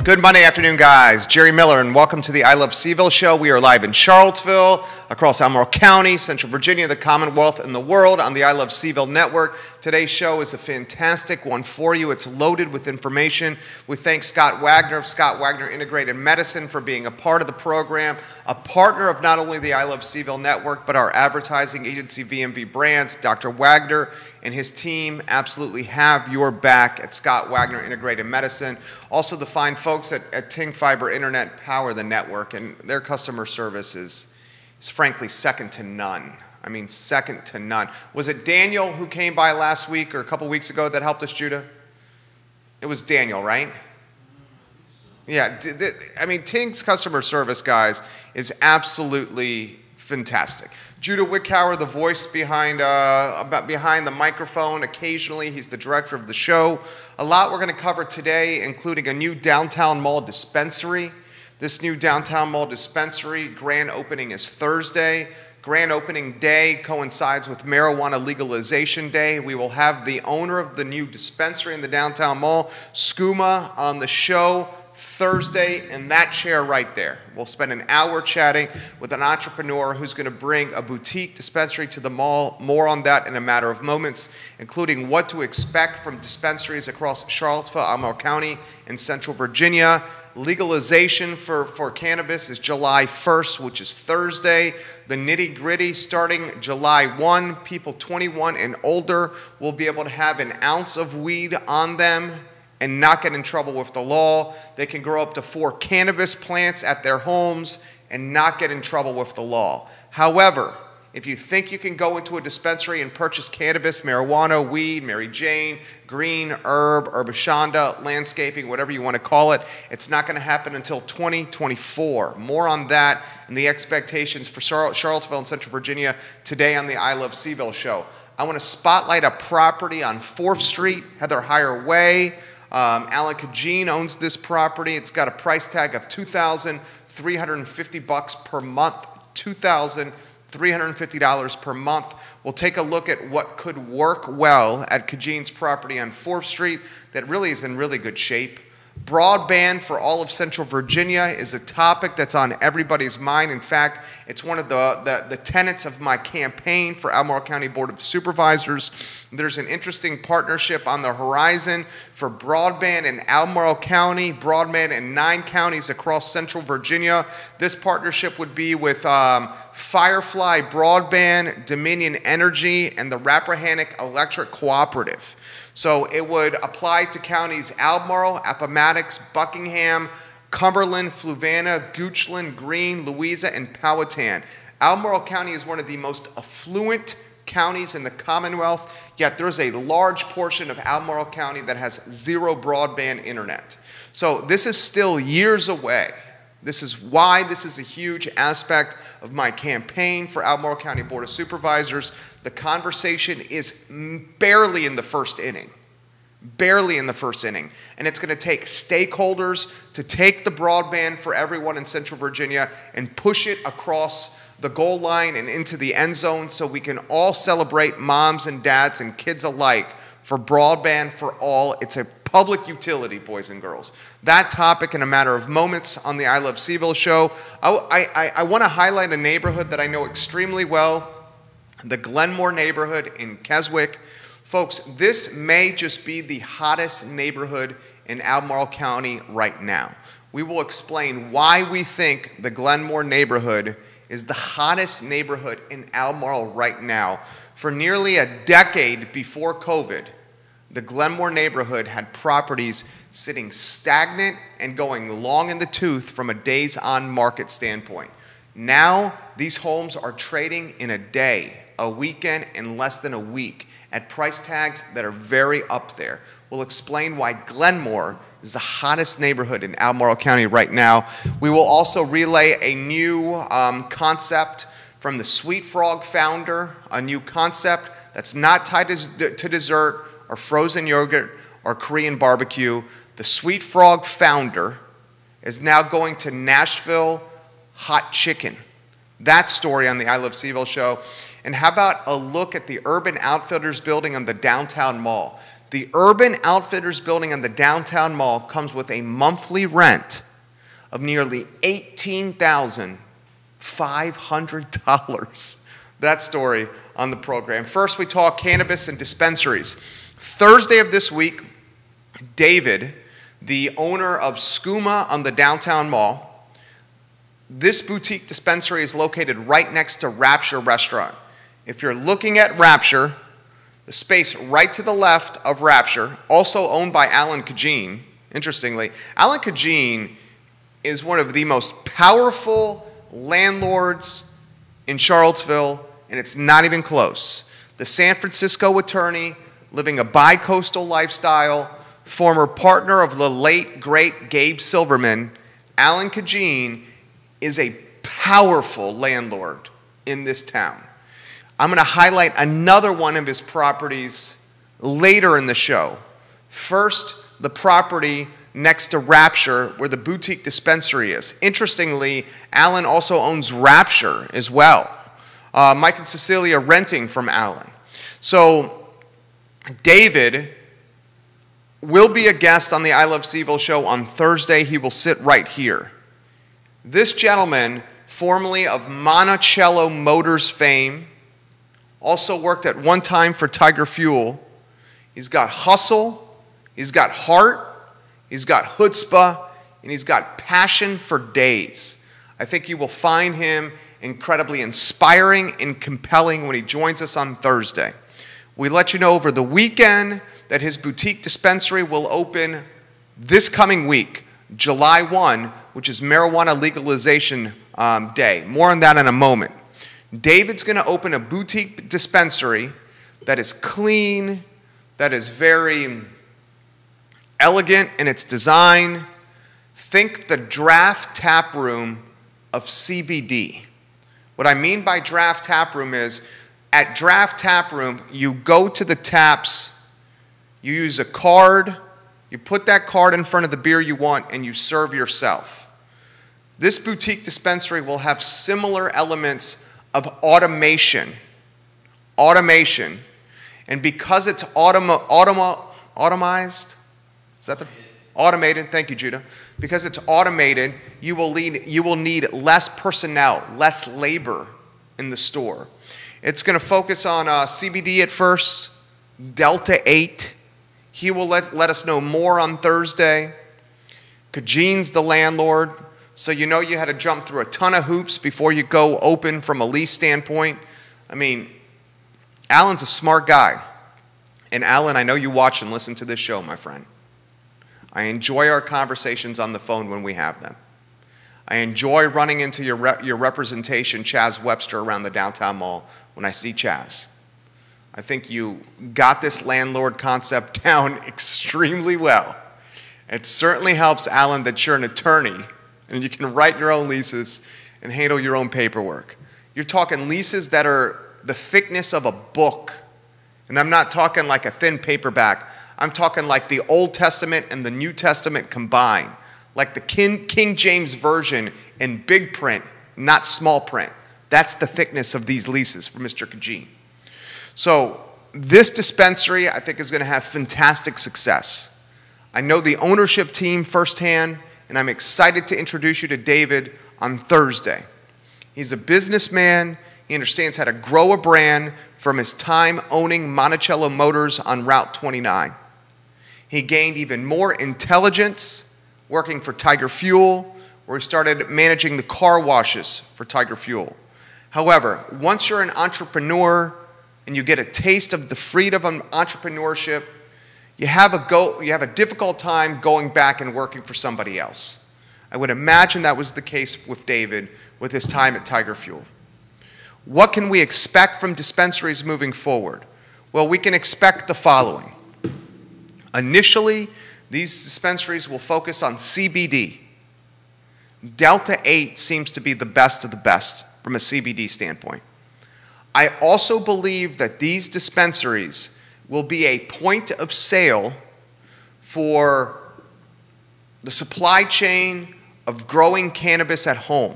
Good Monday afternoon, guys. Jerry Miller, and welcome to the I Love CVille Show. We are live in Charlottesville, across Albemarle County, Central Virginia, the Commonwealth, and the world on the I Love CVille Network. Today's show is a fantastic one for you. It's loaded with information. We thank Scott Wagner of Scott Wagner Integrated Medicine for being a part of the program, a partner of not only the I Love CVille Network, but our advertising agency, VMV Brands. Dr. Wagner and his team absolutely have your back at Scott Wagner Integrated Medicine. Also, the fine folks at Ting Fiber Internet power the network, and their customer service is frankly second to none. I mean, second to none. Was it Daniel who came by last week or a couple weeks ago that helped us, Judah? It was Daniel, right? Yeah, I mean, Ting's customer service, guys, is absolutely fantastic. Judah Wickhauer, the voice behind the microphone. Occasionally, he's the director of the show. A lot we're going to cover today, including a new downtown mall dispensary. This new downtown mall dispensary grand opening is Thursday. Grand opening day coincides with marijuana legalization day. We will have the owner of the new dispensary in the downtown mall, Skooma, on the show Thursday in that chair right there. We'll spend an hour chatting with an entrepreneur who's going to bring a boutique dispensary to the mall. More on that in a matter of moments, including what to expect from dispensaries across Charlottesville, Albemarle County, and Central Virginia. Legalization for cannabis is July 1st, which is Thursday. The nitty-gritty starting July 1. People 21 and older will be able to have an ounce of weed on them and not get in trouble with the law. They can grow up to 4 cannabis plants at their homes and not get in trouble with the law. However, if you think you can go into a dispensary and purchase cannabis, marijuana, weed, Mary Jane, green, herb, herbashanda, landscaping, whatever you want to call it, it's not going to happen until 2024. More on that and the expectations for Charlottesville and Central Virginia today on the I Love CVille Show. I want to spotlight a property on 4th Street, Heather Higher Way. Alan Kajin owns this property. It's got a price tag of $2,350 per month. $2,350 per month. We'll take a look at what could work well at Kajin's property on 4th Street that really is in really good shape. Broadband for all of Central Virginia is a topic that's on everybody's mind. In fact, it's one of the tenets of my campaign for Albemarle County Board of Supervisors. There's an interesting partnership on the horizon for broadband in Albemarle County, broadband in 9 counties across Central Virginia. This partnership would be with Firefly Broadband, Dominion Energy, and the Rappahannock Electric Cooperative. So it would apply to counties Albemarle, Appomattox, Buckingham, Cumberland, Fluvanna, Goochland, Greene, Louisa, and Powhatan. Albemarle County is one of the most affluent counties in the Commonwealth, yet there's a large portion of Albemarle County that has 0 broadband internet. So this is still years away. This is why this is a huge aspect of my campaign for Albemarle County Board of Supervisors. The conversation is barely in the first inning. Barely in the first inning. And it's going to take stakeholders to take the broadband for everyone in Central Virginia and push it across the goal line and into the end zone so we can all celebrate, moms and dads and kids alike, for broadband for all. It's a public utility, boys and girls. That topic in a matter of moments on the I Love CVille Show. I want to highlight a neighborhood that I know extremely well, the Glenmore neighborhood in Keswick. Folks, this may just be the hottest neighborhood in Albemarle County right now. We will explain why we think the Glenmore neighborhood is the hottest neighborhood in Albemarle right now. For nearly a decade before COVID, the Glenmore neighborhood had properties sitting stagnant and going long in the tooth from a days on market standpoint. Now, these homes are trading in a day, a weekend, in less than a week at price tags that are very up there. We'll explain why Glenmore is the hottest neighborhood in Albemarle County right now. We will also relay a new concept from the Sweet Frog founder, a new concept that's not tied to dessert or frozen yogurt or Korean barbecue. The Sweet Frog founder is now going to Nashville hot chicken. That story on the I Love CVille Show. And how about a look at the Urban Outfitters building on the downtown mall? The Urban Outfitters building on the downtown mall comes with a monthly rent of nearly $18,500. That story on the program. First, we talk cannabis and dispensaries. Thursday of this week, David, the owner of Skooma on the downtown mall, this boutique dispensary is located right next to Rapture Restaurant. If you're looking at Rapture, the space right to the left of Rapture, also owned by Alan Kajin, interestingly, Alan Kajin is one of the most powerful landlords in Charlottesville, and it's not even close. The San Francisco attorney, living a bi-coastal lifestyle, former partner of the late, great Gabe Silverman, Alan Kajin is a powerful landlord in this town. I'm going to highlight another one of his properties later in the show. First, the property next to Rapture, where the boutique dispensary is. Interestingly, Alan also owns Rapture as well. Mike and Cecilia renting from Alan. So, David will be a guest on the I Love CVille show on Thursday. He will sit right here. This gentleman, formerly of Monticello Motors fame, also worked at one time for Tiger Fuel. He's got hustle, he's got heart, he's got chutzpah, and he's got passion for days. I think you will find him incredibly inspiring and compelling when he joins us on Thursday. We let you know over the weekend that his boutique dispensary will open this coming week, July 1, which is marijuana legalization day. More on that in a moment. David's going to open a boutique dispensary that is clean, that is very elegant in its design. Think the draft tap room of CBD. What I mean by draft tap room is, at draft tap room, you go to the taps, you use a card, you put that card in front of the beer you want, and you serve yourself. This boutique dispensary will have similar elements of automation, and because it's automized, is that the automated? Thank you, Judah. Because it's automated, you will need less personnel, less labor in the store. It's going to focus on CBD at first, Delta 8. He will let us know more on Thursday. Kajin's the landlord. So you know you had to jump through a ton of hoops before you go open from a lease standpoint. I mean, Alan's a smart guy. And Alan, I know you watch and listen to this show, my friend. I enjoy our conversations on the phone when we have them. I enjoy running into your representation, Chaz Webster, around the downtown mall when I see Chaz. I think you got this landlord concept down extremely well. It certainly helps, Alan, that you're an attorney and you can write your own leases and handle your own paperwork. You're talking leases that are the thickness of a book. And I'm not talking like a thin paperback. I'm talking like the Old Testament and the New Testament combined. Like the King James Version in big print, not small print. That's the thickness of these leases for Mr. Kajin. So this dispensary, I think, is going to have fantastic success. I know the ownership team firsthand, and I'm excited to introduce you to David on Thursday. He's a businessman. He understands how to grow a brand from his time owning Monticello Motors on Route 29. He gained even more intelligence working for Tiger Fuel, where he started managing the car washes for Tiger Fuel. However, once you're an entrepreneur and you get a taste of the freedom of entrepreneurship, you have a difficult time going back and working for somebody else. I would imagine that was the case with David with his time at Tiger Fuel. What can we expect from dispensaries moving forward? Well, we can expect the following. Initially, these dispensaries will focus on CBD. Delta 8 seems to be the best of the best from a CBD standpoint. I also believe that these dispensaries will be a point of sale for the supply chain of growing cannabis at home.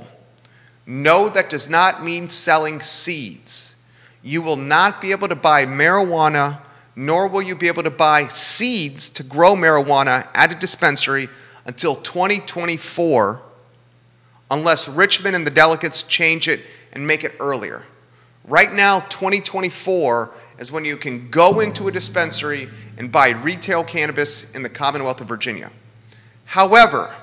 No, that does not mean selling seeds. You will not be able to buy marijuana nor will you be able to buy seeds to grow marijuana at a dispensary until 2024, unless Richmond and the delegates change it and make it earlier. Right now, 2024 is when you can go into a dispensary and buy retail cannabis in the Commonwealth of Virginia. However,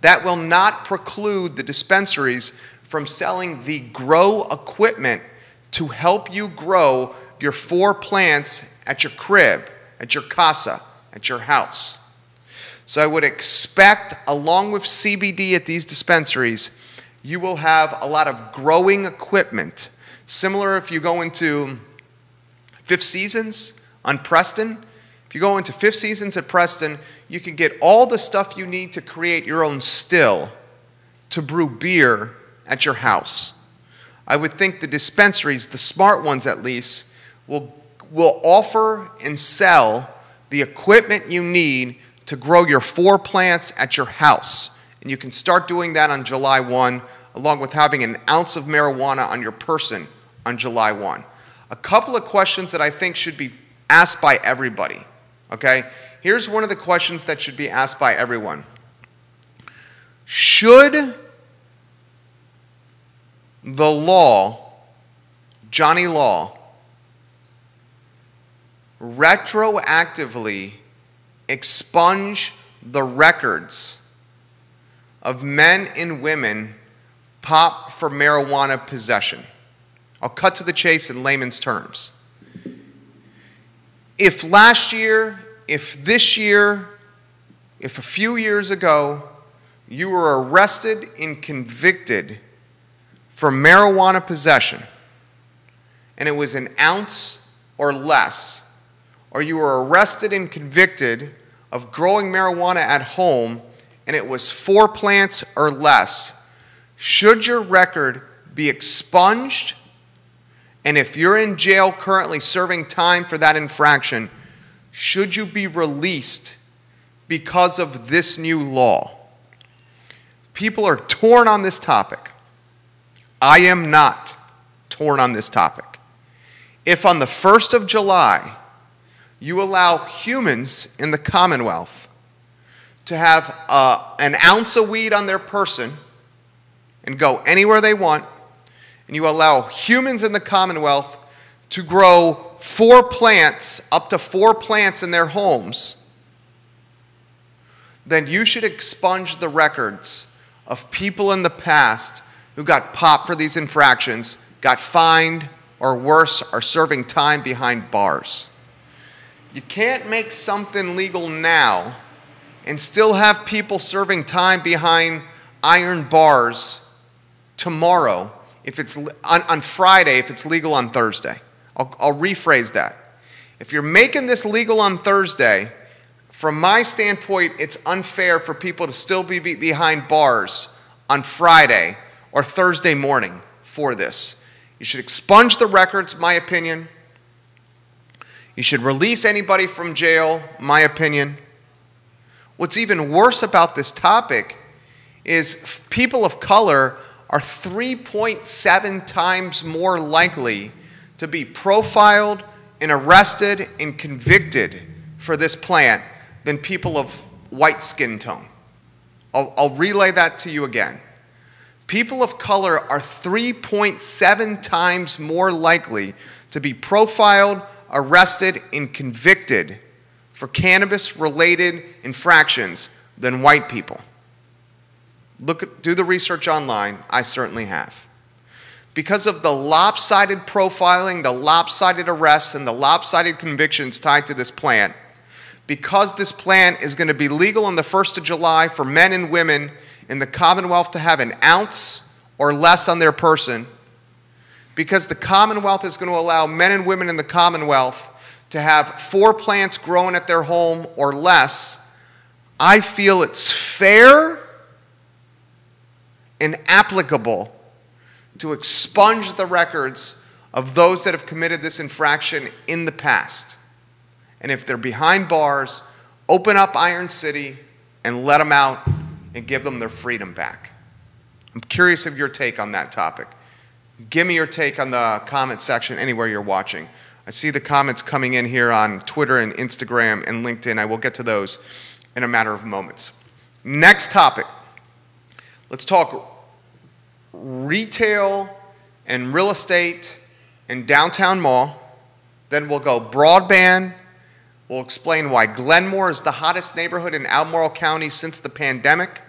that will not preclude the dispensaries from selling the grow equipment to help you grow your 4 plants at your crib, at your casa, at your house. So I would expect, along with CBD at these dispensaries, you will have a lot of growing equipment. Similar if you go into Fifth Seasons on Preston. If you go into Fifth Seasons at Preston, you can get all the stuff you need to create your own still to brew beer at your house. I would think the dispensaries, the smart ones at least, will offer and sell the equipment you need to grow your 4 plants at your house. And you can start doing that on July 1, along with having an ounce of marijuana on your person on July 1. A couple of questions that I think should be asked by everybody, okay? Here's one of the questions that should be asked by everyone. Should the law, Johnny Law, retroactively expunge the records of men and women popped for marijuana possession? I'll cut to the chase in layman's terms. If last year, if this year, if a few years ago, you were arrested and convicted for marijuana possession, and it was an ounce or less, or you were arrested and convicted of growing marijuana at home, and it was 4 plants or less, should your record be expunged? And if you're in jail currently serving time for that infraction, should you be released because of this new law? People are torn on this topic. I am not torn on this topic. If on the 1st of July, you allow humans in the Commonwealth to have an ounce of weed on their person and go anywhere they want, and you allow humans in the Commonwealth to grow 4 plants, up to 4 plants in their homes, then you should expunge the records of people in the past who got popped for these infractions, got fined, or worse, are serving time behind bars. You can't make something legal now and still have people serving time behind iron bars tomorrow if it's on Friday if it's legal on Thursday. I'll rephrase that. If you're making this legal on Thursday, from my standpoint, it's unfair for people to still be behind bars on Friday or Thursday morning for this. You should expunge the records, my opinion. You should release anybody from jail, my opinion. What's even worse about this topic is people of color are 3.7 times more likely to be profiled and arrested and convicted for this plant than people of white skin tone. I'll relay that to you again. People of color are 3.7 times more likely to be profiled, arrested, and convicted for cannabis-related infractions than white people. Do the research online. I certainly have. Because of the lopsided profiling, the lopsided arrests, and the lopsided convictions tied to this plant, because this plant is going to be legal on the 1st of July for men and women in the Commonwealth to have an ounce or less on their person, because the Commonwealth is going to allow men and women in the Commonwealth to have 4 plants grown at their home or less, I feel it's fair and applicable to expunge the records of those that have committed this infraction in the past. And if they're behind bars, open up Iron City and let them out and give them their freedom back. I'm curious of your take on that topic. Give me your take on the comment section anywhere you're watching. I see the comments coming in here on Twitter and Instagram and LinkedIn. I will get to those in a matter of moments. Next topic. Let's talk retail and real estate and downtown mall. Then we'll go broadband. We'll explain why Glenmore is the hottest neighborhood in Albemarle County since the pandemic.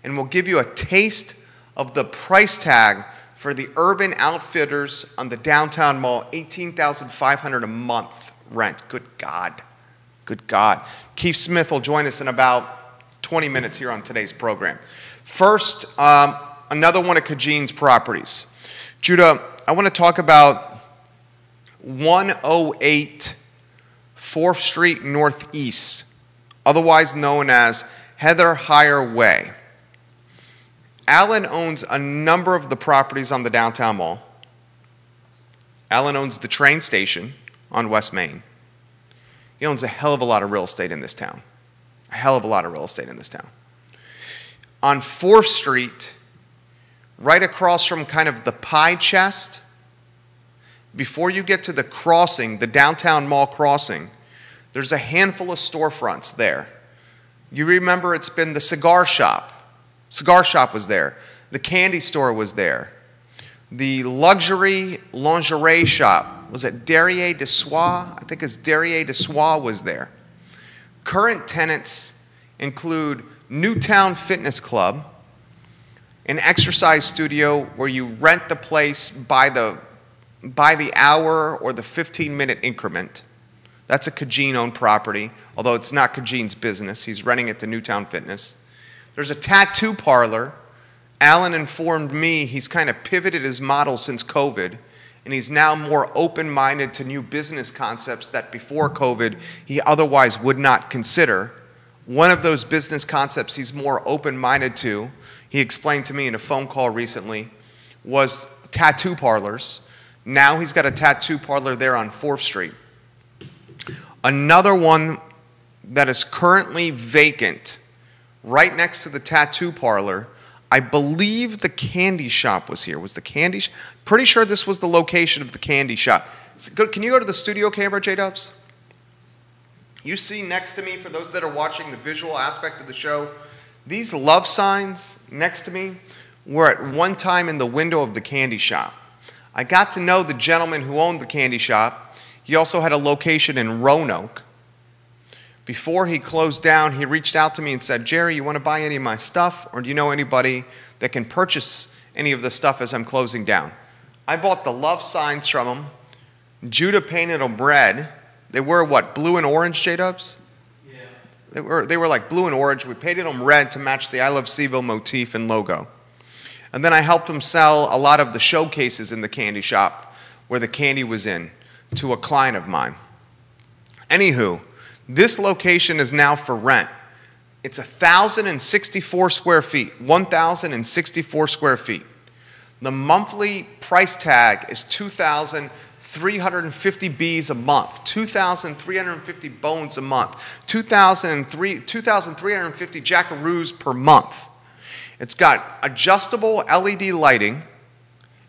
And we'll give you a taste of the price tag for the Urban Outfitters on the downtown mall, $18,500 a month rent. Good God. Good God. Keith Smith will join us in about 20 minutes here on today's program. First, another one of Kejean's properties. Judah, I want to talk about 108 4th Street Northeast, otherwise known as Heather Heyer Way. Alan owns a number of the properties on the downtown mall. Alan owns the train station on West Main. He owns a hell of a lot of real estate in this town. A hell of a lot of real estate in this town. On 4th Street, right across from kind of the pie chest, before you get to the crossing, the downtown mall crossing, there's a handful of storefronts there. You remember it's been the cigar shop. Cigar shop was there. The candy store was there. The luxury lingerie shop, was it Derrier de Soie? I think it's Derrier de Soie was there. Current tenants include Newtown Fitness Club, an exercise studio where you rent the place by the hour or the 15-minute increment. That's a Kejean-owned property, although it's not Kejean's business. He's renting it to Newtown Fitness. There's a tattoo parlor. Alan informed me he's kind of pivoted his model since COVID, and he's now more open-minded to new business concepts that before COVID he otherwise would not consider. One of those business concepts he's more open-minded to, he explained to me in a phone call recently, was tattoo parlors. Now he's got a tattoo parlor there on 4th Street. Another one that is currently vacant right next to the tattoo parlor, I believe the candy shop was here. Was the candy shop? Pretty sure this was the location of the candy shop. Can you go to the studio camera, J-Dubs? You see next to me, for those that are watching the visual aspect of the show, these love signs next to me were at one time in the window of the candy shop. I got to know the gentleman who owned the candy shop. He also had a location in Roanoke. Before he closed down, he reached out to me and said, Jerry, you want to buy any of my stuff? Or do you know anybody that can purchase any of the stuff as I'm closing down? I bought the love signs from him. Judah painted them red. They were what, blue and orange, J-Dubs? Yeah. They were like blue and orange. We painted them red to match the I Love CVille motif and logo. And then I helped him sell a lot of the showcases in the candy shop where the candy was in to a client of mine. Anywho, this location is now for rent. It's 1,064 square feet, 1,064 square feet. The monthly price tag is 2,350 Bs a month, 2,350 bones a month, 2,350 jackaroos per month. It's got adjustable LED lighting.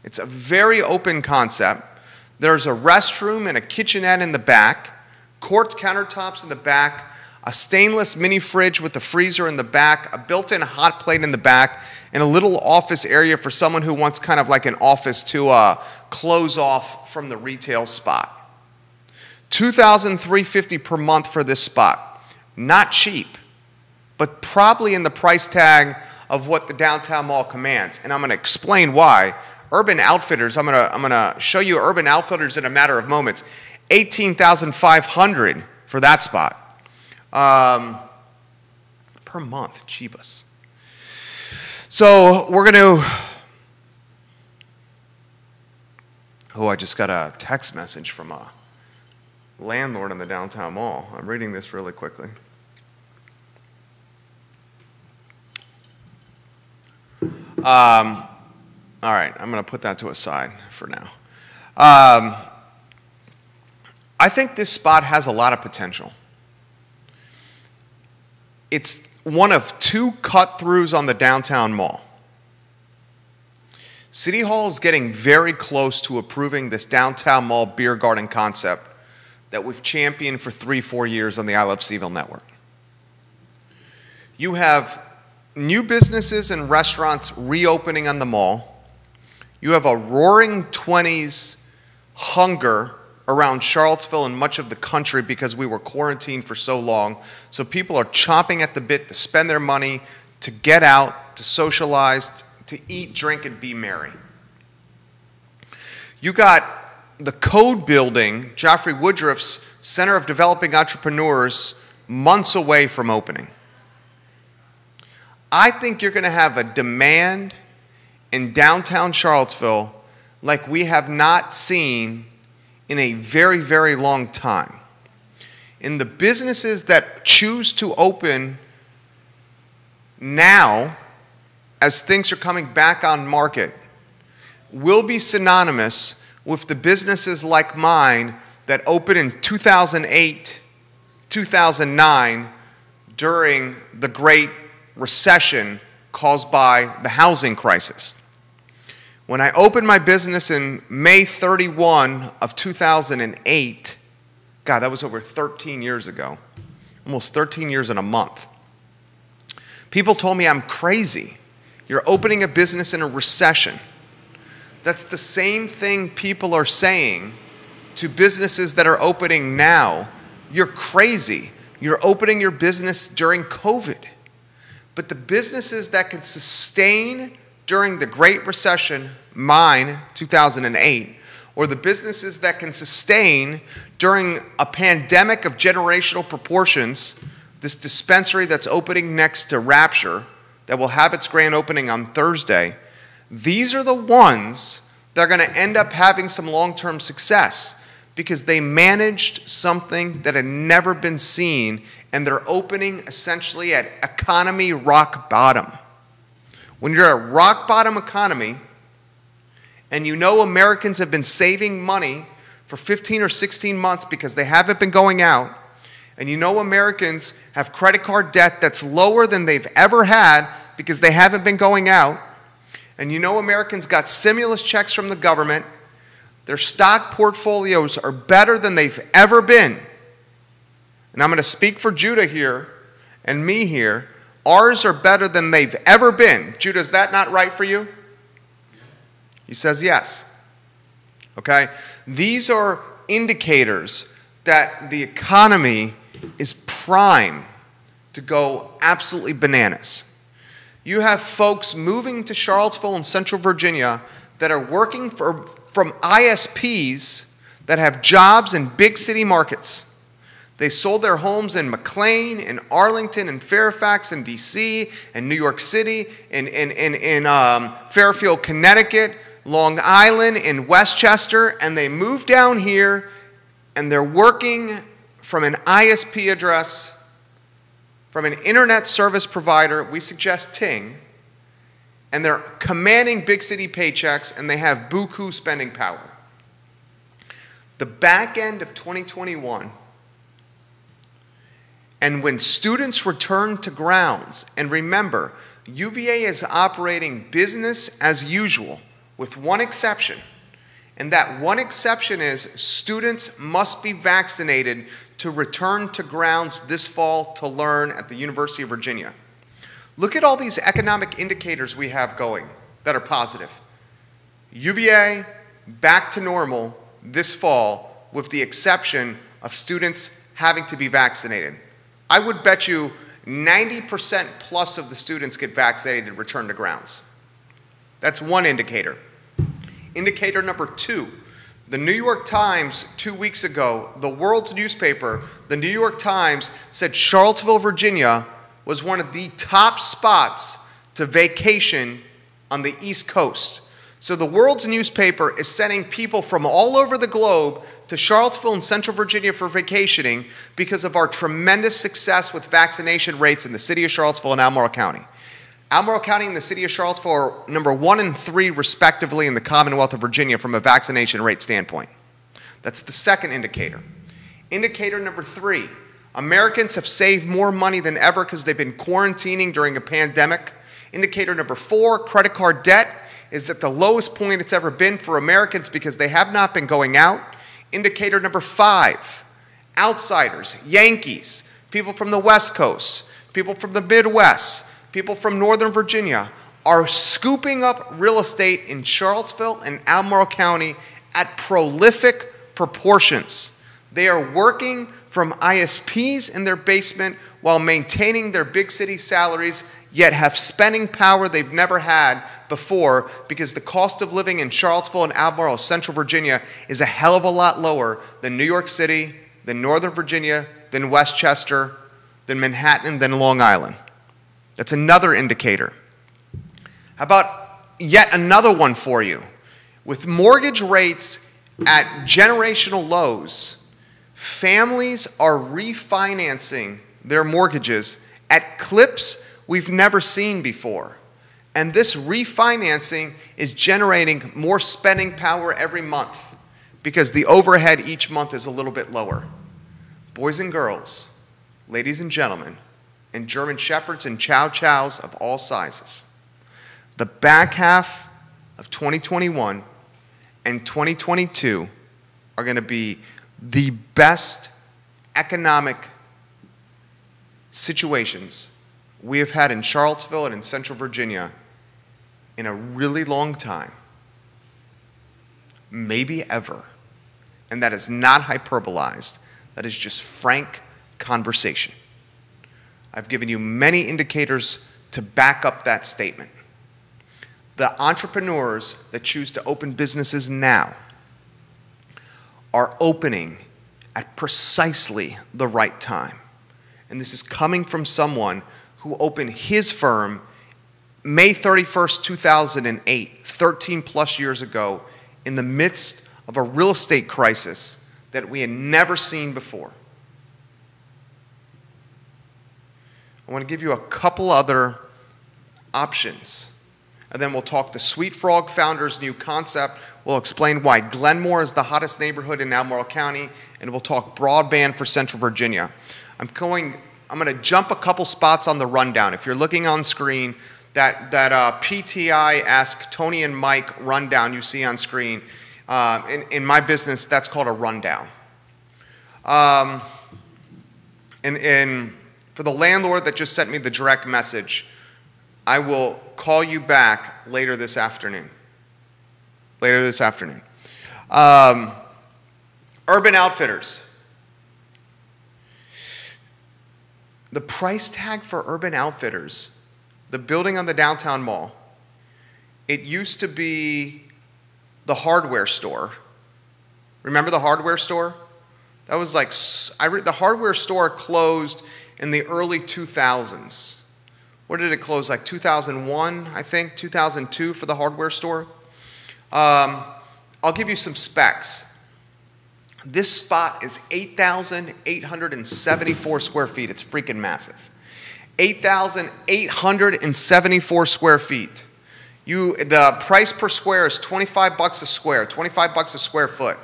It's a very open concept. There's a restroom and a kitchenette in the back, quartz countertops in the back, a stainless mini fridge with a freezer in the back, a built-in hot plate in the back, and a little office area for someone who wants kind of like an office to close off from the retail spot. $2,350 per month for this spot. Not cheap, but probably in the price tag of what the downtown mall commands. And I'm going to explain why. Urban Outfitters, I'm gonna show you Urban Outfitters in a matter of moments. $18,500 for that spot. Per month, cheapest. So we're going to... Oh, I just got a text message from a landlord in the downtown mall. I'm reading this really quickly. All right, I'm going to put that to a side for now. I think this spot has a lot of potential. It's one of two cut-throughs on the downtown mall. City Hall is getting very close to approving this downtown mall beer garden concept that we've championed for 3-4 years on the I Love CVille Network. You have new businesses and restaurants reopening on the mall. You have a roaring 20s hunger around Charlottesville and much of the country because we were quarantined for so long. So people are chomping at the bit to spend their money, to get out, to socialize, to eat, drink, and be merry. You got the Code Building, Joffrey Woodruff's Center of Developing Entrepreneurs, months away from opening. I think you're going to have a demand in downtown Charlottesville like we have not seen in a very, very long time. In the businesses that choose to open now, as things are coming back on market, will be synonymous with the businesses like mine that opened in 2008, 2009 during the Great Recession caused by the housing crisis. When I opened my business in May 31 of 2008, God, that was over 13 years ago, almost 13 years and a month. People told me I'm crazy. You're opening a business in a recession. That's the same thing people are saying to businesses that are opening now. You're crazy. You're opening your business during COVID. But the businesses that can sustain during the Great Recession, mine, 2008, or the businesses that can sustain during a pandemic of generational proportions, this dispensary that's opening next to Rapture, that will have its grand opening on Thursday, these are the ones that are going to end up having some long-term success because they managed something that had never been seen, and they're opening essentially at economy rock bottom. When you're at rock bottom economy, and you know Americans have been saving money for 15 or 16 months because they haven't been going out, and you know Americans have credit card debt that's lower than they've ever had because they haven't been going out, and you know Americans got stimulus checks from the government, their stock portfolios are better than they've ever been. And I'm going to speak for Judah here and me here. Ours are better than they've ever been. Judah, is that not right for you? He says yes. Okay? These are indicators that the economy is prime to go absolutely bananas. You have folks moving to Charlottesville and Central Virginia that are working from ISPs that have jobs in big city markets. They sold their homes in McLean, in Arlington, in Fairfax, in D.C., in New York City, in Fairfield, Connecticut, Long Island, in Westchester, and they moved down here, and they're working from an ISP address, from an internet service provider, we suggest Ting, and they're commanding big city paychecks, and they have buku spending power. The back end of 2021, and when students return to grounds, and remember, UVA is operating business as usual with one exception, and that one exception is students must be vaccinated to return to grounds this fall to learn at the University of Virginia. Look at all these economic indicators we have going that are positive. UVA back to normal this fall with the exception of students having to be vaccinated. I would bet you 90% plus of the students get vaccinated and return to grounds. That's one indicator. Indicator number two, the New York Times 2 weeks ago, the world's newspaper, the New York Times said Charlottesville, Virginia was one of the top spots to vacation on the East Coast. So the world's newspaper is sending people from all over the globe to Charlottesville and Central Virginia for vacationing because of our tremendous success with vaccination rates in the city of Charlottesville and Albemarle County. Albemarle County and the city of Charlottesville are number 1 and 3 respectively in the Commonwealth of Virginia from a vaccination rate standpoint. That's the second indicator. Indicator number 3, Americans have saved more money than ever because they've been quarantining during a pandemic. Indicator number 4, credit card debt is at the lowest point it's ever been for Americans because they have not been going out. Indicator number 5, outsiders, Yankees, people from the West Coast, people from the Midwest, people from Northern Virginia are scooping up real estate in Charlottesville and Albemarle County at prolific proportions. They are working from ISPs in their basement while maintaining their big city salaries, yet have spending power they've never had before because the cost of living in Charlottesville and Albemarle, Central Virginia, is a hell of a lot lower than New York City, than Northern Virginia, than Westchester, than Manhattan, than Long Island. That's another indicator. How about yet another one for you? With mortgage rates at generational lows, families are refinancing their mortgages at clips we've never seen before. And this refinancing is generating more spending power every month because the overhead each month is a little bit lower. Boys and girls, ladies and gentlemen, and German shepherds and chow chows of all sizes, the back half of 2021 and 2022 are going to be the best economic situations we have had in Charlottesville and in Central Virginia in a really long time, maybe ever. And that is not hyperbolized. That is just frank conversation. I've given you many indicators to back up that statement. The entrepreneurs that choose to open businesses now are opening at precisely the right time. And this is coming from someone who opened his firm May 31st, 2008, 13 plus years ago, in the midst of a real estate crisis that we had never seen before. I want to give you a couple other options. And then we'll talk the Sweet Frog founder's new concept. We'll explain why Glenmore is the hottest neighborhood in Albemarle County. And we'll talk broadband for Central Virginia. I'm going to jump a couple spots on the rundown. If you're looking on screen, that PTI Ask Tony and Mike rundown you see on screen, in my business, that's called a rundown. And for the landlord that just sent me the direct message, I will call you back later this afternoon. Urban Outfitters. The price tag for Urban Outfitters, the building on the downtown mall, it used to be the hardware store. Remember the hardware store? That was like, the hardware store closed in the early 2000s. Where did it close? Like 2001, I think, 2002 for the hardware store. I'll give you some specs. This spot is 8,874 square feet. It's freaking massive. 8,874 square feet. The price per square is $25 a square, $25 a square foot.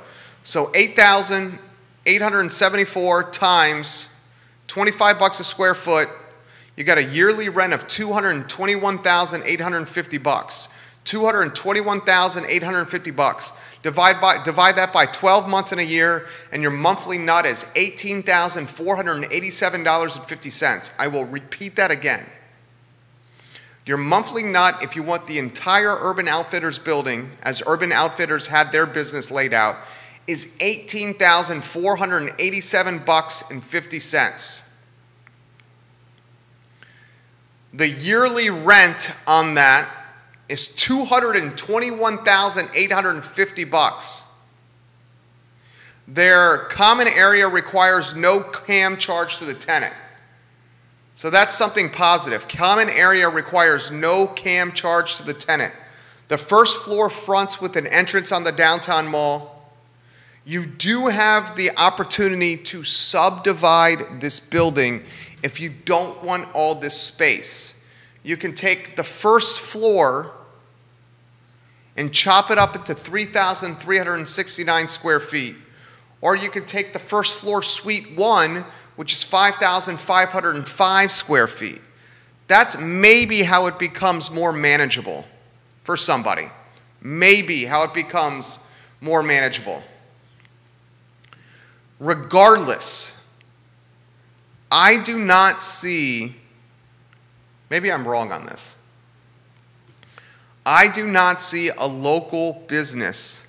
So 8,874 times $25 a square foot, you got a yearly rent of $221,850. $221,850. Divide that by 12 months in a year, and your monthly nut is $18,487.50. I will repeat that again. Your monthly nut, if you want the entire Urban Outfitters building, as Urban Outfitters had their business laid out, is $18,487.50. The yearly rent on that is $221,850. Their common area requires no CAM charge to the tenant. So that's something positive. Common area requires no CAM charge to the tenant. The first floor fronts with an entrance on the downtown mall. You do have the opportunity to subdivide this building if you don't want all this space. You can take the first floor and chop it up into 3,369 square feet. Or you can take the first floor suite 1, which is 5,505 square feet. That's maybe how it becomes more manageable. for somebody. Maybe how it becomes more manageable. Regardless, I do not see, maybe I'm wrong on this, I do not see a local business,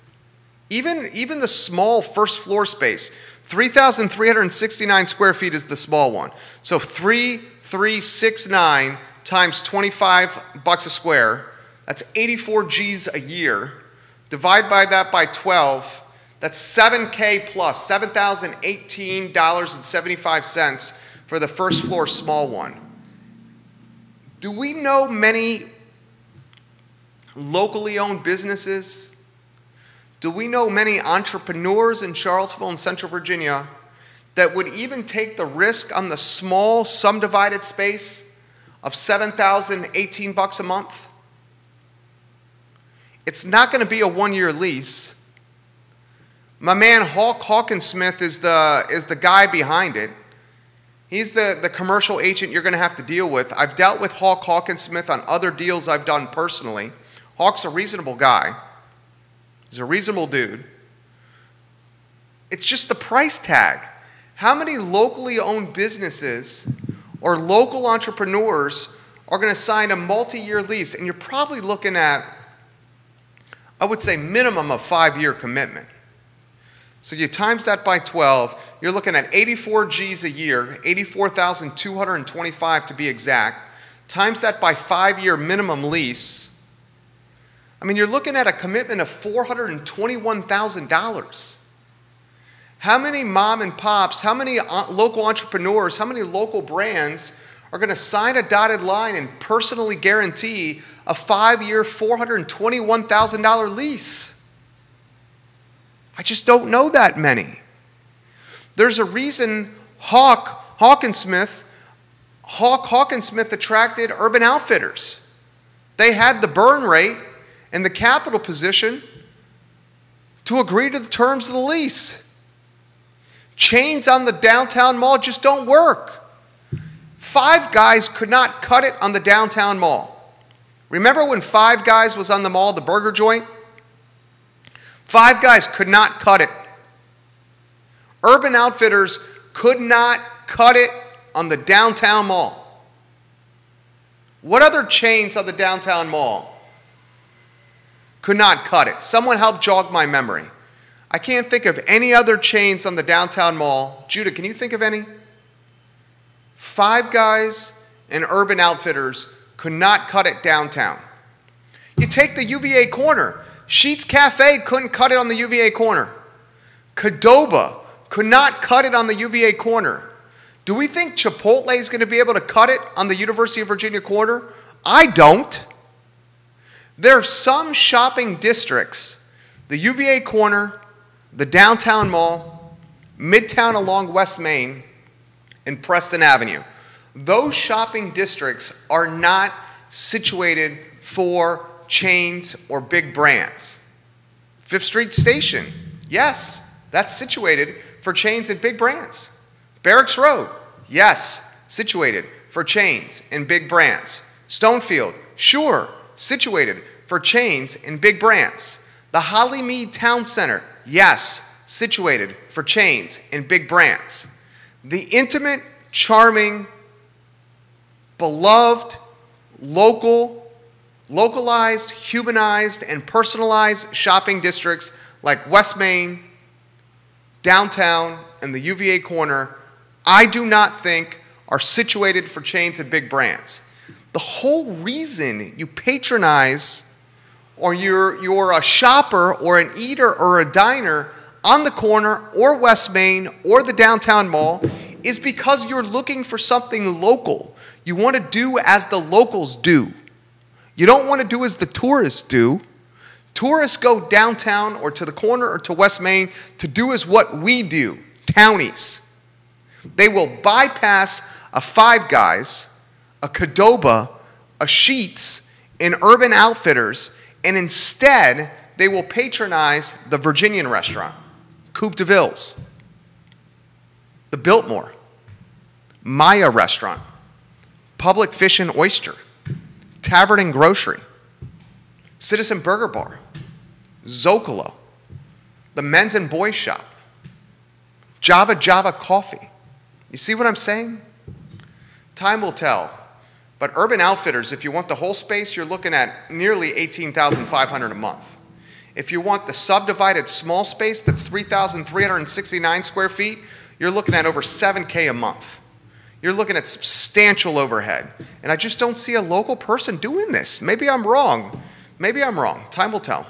even the small first floor space, 3,369 square feet is the small one. So 3,369 times $25 a square, that's 84 G's a year. Divide by that by 12, that's $7K plus, $7,018.75 for the first floor small one. Do we know many locally owned businesses? Do we know many entrepreneurs in Charlottesville and Central Virginia that would even take the risk on the small subdivided space of $7,018 a month? It's not going to be a one-year lease. My man Hawkinsmith is the guy behind it. He's the commercial agent you're going to have to deal with. I've dealt with Hawkinsmith on other deals I've done personally. Hawk's a reasonable guy. He's a reasonable dude. It's just the price tag. How many locally owned businesses or local entrepreneurs are going to sign a multi-year lease? And you're probably looking at, I would say, minimum of 5-year commitment. So you times that by 12, you're looking at 84 G's a year, 84,225 to be exact. Times that by 5-year minimum lease. I mean, you're looking at a commitment of $421,000. How many mom and pops, how many local entrepreneurs, how many local brands are going to sign a dotted line and personally guarantee a 5-year, $421,000 lease? I just don't know that many. There's a reason Hawkinsmith attracted Urban Outfitters. They had the burn rate and the capital position to agree to the terms of the lease. Chains on the downtown mall just don't work. Five Guys could not cut it on the downtown mall. Remember when Five Guys was on the mall, the burger joint? Five Guys could not cut it. Urban Outfitters could not cut it on the downtown mall. What other chains on the downtown mall could not cut it? Someone help jog my memory. I can't think of any other chains on the downtown mall. Judah, can you think of any? Five Guys and Urban Outfitters could not cut it downtown. You take the UVA corner. Sheetz Cafe couldn't cut it on the UVA corner. Qdoba could not cut it on the UVA corner. Do we think Chipotle is going to be able to cut it on the University of Virginia corner? I don't. There are some shopping districts, the UVA corner, the downtown mall, Midtown along West Main, and Preston Avenue. Those shopping districts are not situated for chains or big brands. Fifth Street Station, yes, that's situated for chains and big brands. Barracks Road, yes, situated for chains and big brands. Stonefield, sure, situated for chains and big brands. The Hollymead Town Center, yes, situated for chains and big brands. The intimate, charming, beloved, localized, humanized, and personalized shopping districts like West Main, downtown, and the UVA corner, I do not think are situated for chains and big brands. The whole reason you patronize or you're a shopper or an eater or a diner on the corner or West Main or the downtown mall is because you're looking for something local. You want to do as the locals do. You don't want to do as the tourists do. Tourists go downtown or to the corner or to West Main to do as what we do, townies. They will bypass a Five Guys, a Qdoba, a Sheetz, and Urban Outfitters, and instead they will patronize the Virginian restaurant, Coupe de Ville's, the Biltmore, Maya Restaurant, Public Fish and Oyster, Tavern and Grocery, Citizen Burger Bar, Zocalo, the Men's and Boys Shop, Java Coffee. You see what I'm saying? Time will tell. But Urban Outfitters, if you want the whole space, you're looking at nearly $18,500 a month. If you want the subdivided small space that's 3,369 square feet, you're looking at over $7K a month. You're looking at substantial overhead. And I just don't see a local person doing this. Maybe I'm wrong. Maybe I'm wrong. Time will tell.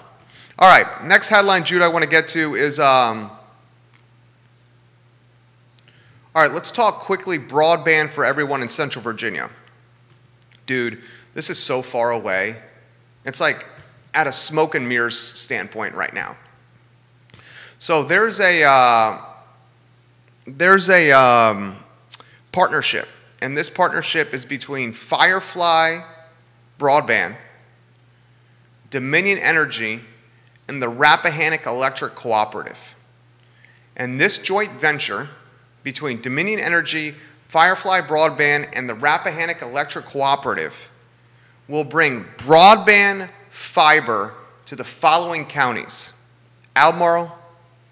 All right, next headline, Jude, I want to get to is, all right, let's talk quickly broadband for everyone in Central Virginia. Dude, this is so far away. It's like at a smoke and mirrors standpoint right now. So there's a partnership, and this partnership is between Firefly Broadband, Dominion Energy, and the Rappahannock Electric Cooperative. And this joint venture between Dominion Energy, Firefly Broadband, and the Rappahannock Electric Cooperative will bring broadband fiber to the following counties: Albemarle,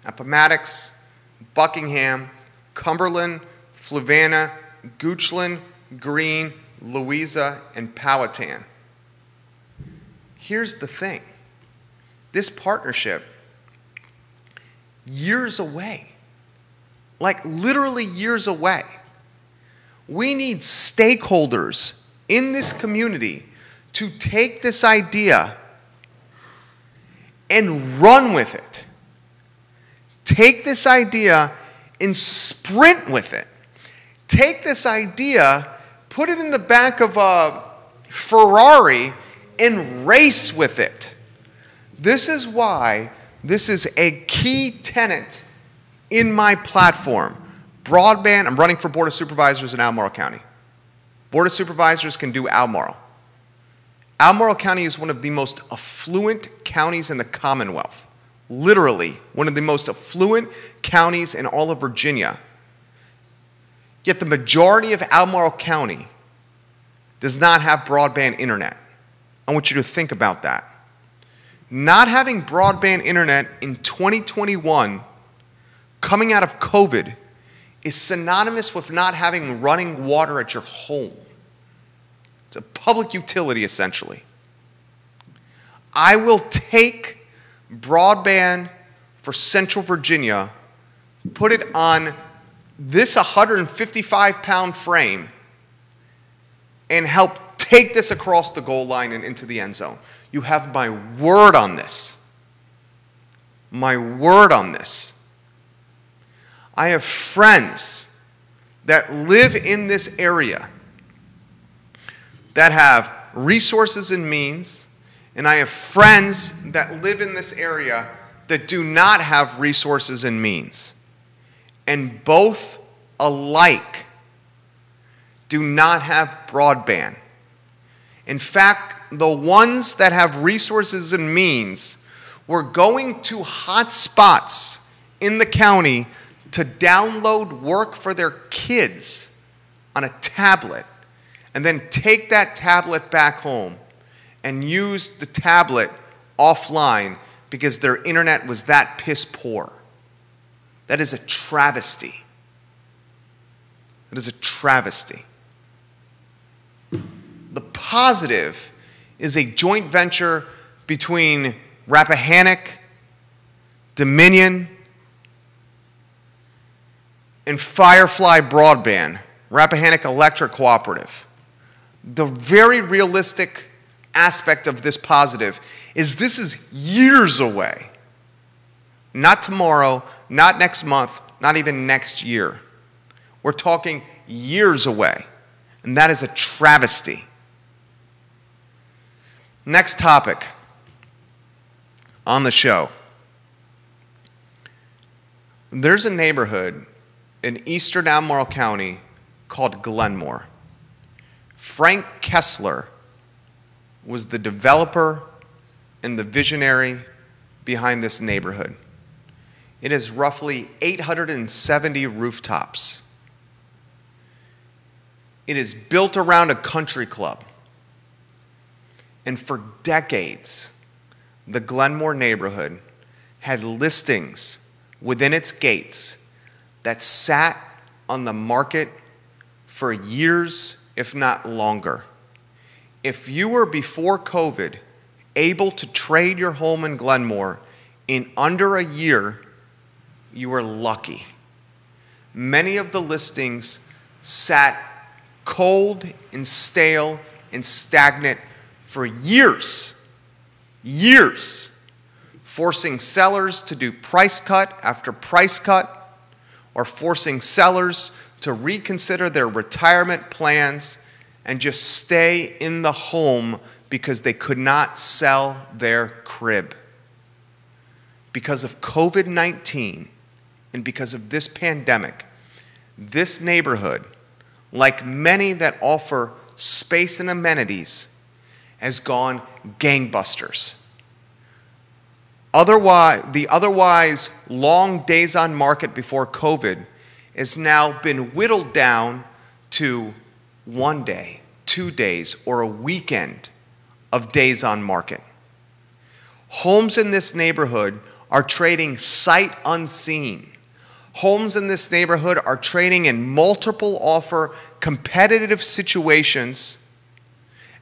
Appomattox, Buckingham, Cumberland, Fluvanna, Goochland, Greene, Louisa, and Powhatan. Here's the thing. This partnership, years away, like literally years away. We need stakeholders in this community to take this idea and run with it. Take this idea and sprint with it. Take this idea, put it in the back of a Ferrari, and race with it. This is why this is a key tenet in my platform. Broadband, I'm running for Board of Supervisors in Albemarle County. Board of Supervisors can do Albemarle. Albemarle County is one of the most affluent counties in the Commonwealth. Literally, one of the most affluent counties in all of Virginia. Yet the majority of Albemarle County does not have broadband internet. I want you to think about that. Not having broadband internet in 2021, coming out of COVID, is synonymous with not having running water at your home. It's a public utility, essentially. I will take broadband for Central Virginia, put it on this 155-pound frame, and help take this across the goal line and into the end zone. You have my word on this. My word on this. I have friends that live in this area that have resources and means, and I have friends that live in this area that do not have resources and means. And both alike do not have broadband. In fact, the ones that have resources and means were going to hot spots in the county to download work for their kids on a tablet and then take that tablet back home and use the tablet offline because their internet was that piss poor. That is a travesty. That is a travesty. The positive is a joint venture between Rappahannock, Dominion, and Firefly Broadband, Rappahannock Electric Cooperative. The very realistic aspect of this positive is this is years away. Not tomorrow, not next month, not even next year. We're talking years away, and that is a travesty. Next topic on the show. There's a neighborhood in eastern Albemarle County called Glenmore. Frank Kessler was the developer and the visionary behind this neighborhood. It has roughly 870 rooftops. It is built around a country club. And for decades, the Glenmore neighborhood had listings within its gates that sat on the market for years, if not longer. If you were before COVID able to trade your home in Glenmore in under a year, you were lucky. Many of the listings sat cold and stale and stagnant for years, forcing sellers to do price cut after price cut, or forcing sellers to reconsider their retirement plans and just stay in the home because they could not sell their crib. Because of COVID-19 and because of this pandemic, this neighborhood, like many that offer space and amenities, has gone gangbusters. The otherwise long days on market before COVID has now been whittled down to 1 day, 2 days, or a weekend of days on market. Homes in this neighborhood are trading sight unseen. Homes in this neighborhood are trading in multiple offer competitive situations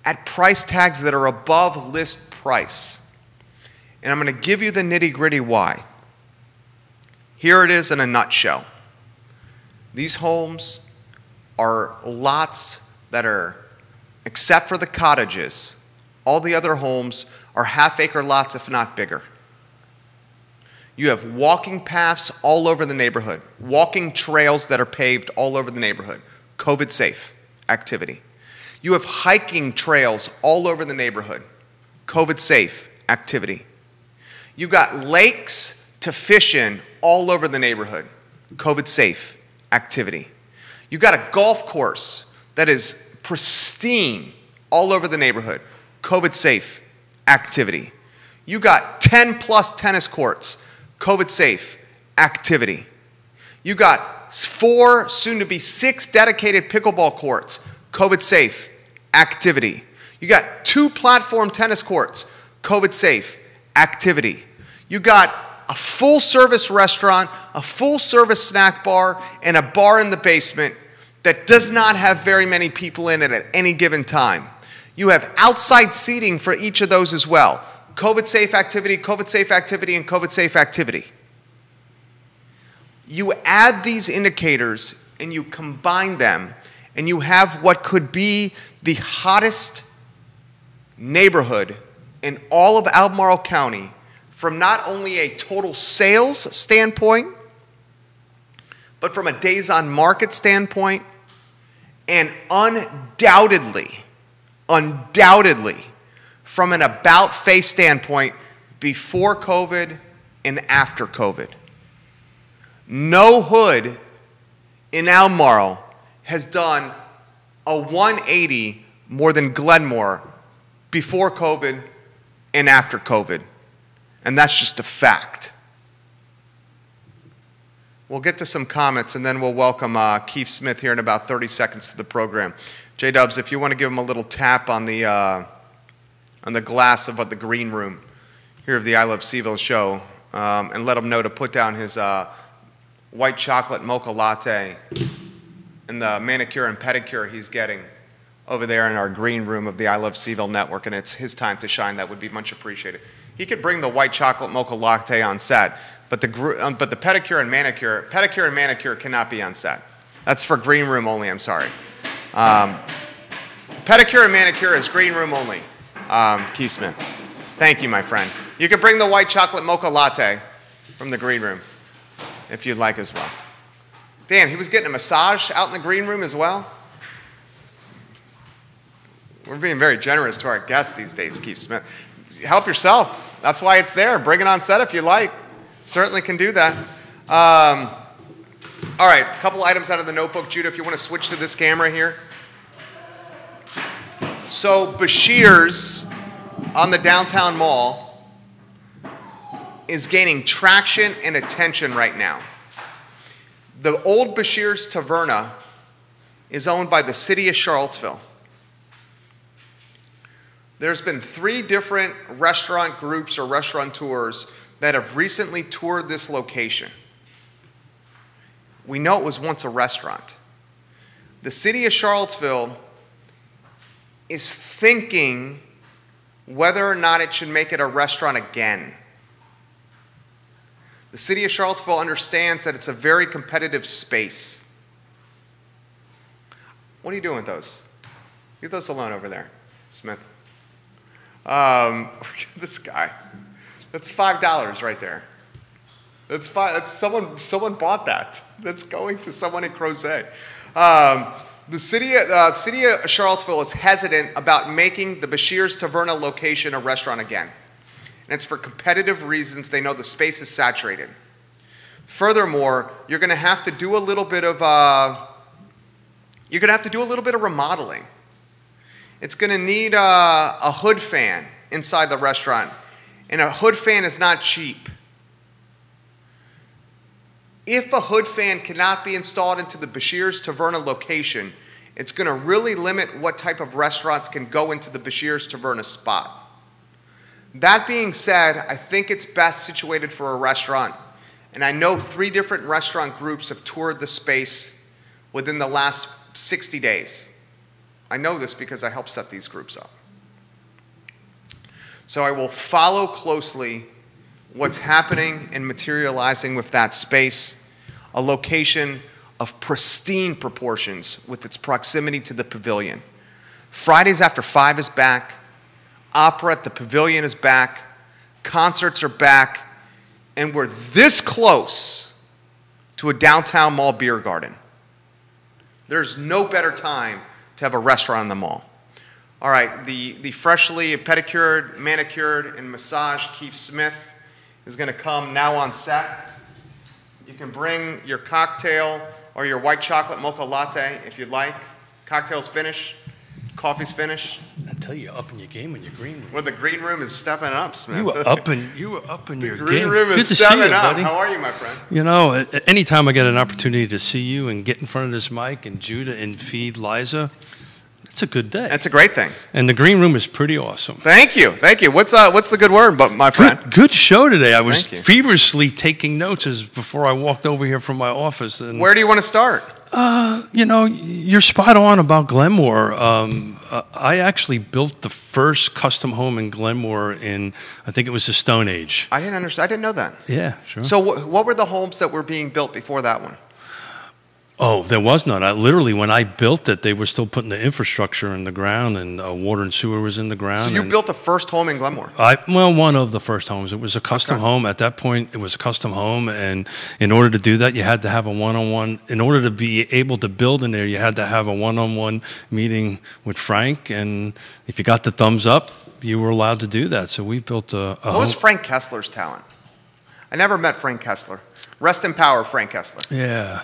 at price tags that are above list price. And I'm going to give you the nitty-gritty why. Here it is in a nutshell. These homes are lots that are, except for the cottages, all the other homes are half-acre lots, if not bigger. You have walking paths all over the neighborhood, walking trails that are paved all over the neighborhood, COVID-safe activity. You have hiking trails all over the neighborhood, COVID-safe activity. You've got lakes to fish in all over the neighborhood, COVID-safe activity. You've got a golf course that is pristine all over the neighborhood, COVID-safe activity. You got 10 plus tennis courts, COVID-safe activity. You got 4, soon to be 6 dedicated pickleball courts, COVID-safe activity. You got 2 platform tennis courts, COVID-safe activity. You got a full-service restaurant, a full-service snack bar, and a bar in the basement that does not have very many people in it at any given time. You have outside seating for each of those as well. COVID-safe activity, COVID-safe activity, and COVID-safe activity. You add these indicators and you combine them, and you have what could be the hottest neighborhood in all of Albemarle County from not only a total sales standpoint, but from a days on market standpoint, and undoubtedly, from an about face standpoint, before COVID and after COVID. No hood in Albemarle has done a 180 more than Glenmore before COVID and after COVID. And that's just a fact. We'll get to some comments and then we'll welcome Keith Smith here in about 30 seconds to the program. J-Dubs, if you want to give him a little tap on the glass of the green room here of the I Love CVille show, and let him know to put down his white chocolate mocha latte and the manicure and pedicure he's getting over there in our green room of the I Love CVille Network, and it's his time to shine. That would be much appreciated. He could bring the white chocolate mocha latte on set, but the pedicure and manicure cannot be on set. That's for green room only, I'm sorry. Pedicure and manicure is green room only, Keith Smith. Thank you, my friend. You can bring the white chocolate mocha latte from the green room if you'd like as well. Damn, he was getting a massage out in the green room as well? We're being very generous to our guests these days, Keith Smith. Help yourself. That's why it's there. Bring it on set if you like. Certainly can do that. All right, a couple items out of the notebook. Judah, if you want to switch to this camera here. So Bashir's on the downtown mall is gaining traction and attention right now. The old Bashir's Taverna is owned by the city of Charlottesville. There's been 3 different restaurant groups or restaurateurs that have recently toured this location. We know it was once a restaurant. The city of Charlottesville is thinking whether or not it should make it a restaurant again. The city of Charlottesville understands that it's a very competitive space. What are you doing with those? Leave those alone over there, Smith. This guy. That's $5 right there. That's someone bought that. That's going to someone in Crozet. The city of Charlottesville is hesitant about making the Bashir's Taverna location a restaurant again. And it's for competitive reasons. They know the space is saturated. Furthermore, you're going to have to do a little bit of remodeling. It's going to need a hood fan inside the restaurant, and a hood fan is not cheap. If a hood fan cannot be installed into the Bashir's Taverna location, it's going to really limit what type of restaurants can go into the Bashir's Taverna spot. That being said, I think it's best situated for a restaurant, and I know 3 different restaurant groups have toured the space within the last 60 days. I know this because I helped set these groups up. So I will follow closely what's happening and materializing with that space, a location of pristine proportions with its proximity to the pavilion. Fridays After 5 is back. Opera at the Pavilion is back. Concerts are back. And we're this close to a downtown mall beer garden. There's no better time to have a restaurant in the mall. All right, the freshly pedicured, manicured, and massaged Keith Smith is going to come now on set. You can bring your cocktail or your white chocolate mocha latte if you'd like. Cocktail's finished. Coffee's finished. I tell you, up in your game in your green room. Well, the green room is stepping up, Smith. You were up in your game. The green room is stepping up. How are you, my friend? You know, anytime I get an opportunity to see you and get in front of this mic and Judah and feed Liza, it's a good day. That's a great thing. And the green room is pretty awesome. Thank you. Thank you. What's the good word, my friend? Good show today. I was feverishly taking notes before I walked over here from my office. And where do you want to start? You know, you're spot on about Glenmore. I actually built the first custom home in Glenmore in, I think it was the Stone Age. I didn't understand. I didn't know that. Yeah, sure. So what were the homes that were being built before that one? Oh, there was none. Literally, when I built it, they were still putting the infrastructure in the ground, and water and sewer was in the ground. So you built the first home in Glenmore? Well, one of the first homes. It was a custom home. At that point, it was a custom home, and in order to do that, you had to have a one-on-one. In order to be able to build in there, you had to have a one-on-one meeting with Frank, and if you got the thumbs up, you were allowed to do that. So we built a home. What was Frank Kessler's talent? I never met Frank Kessler. Rest in power, Frank Kessler. Yeah.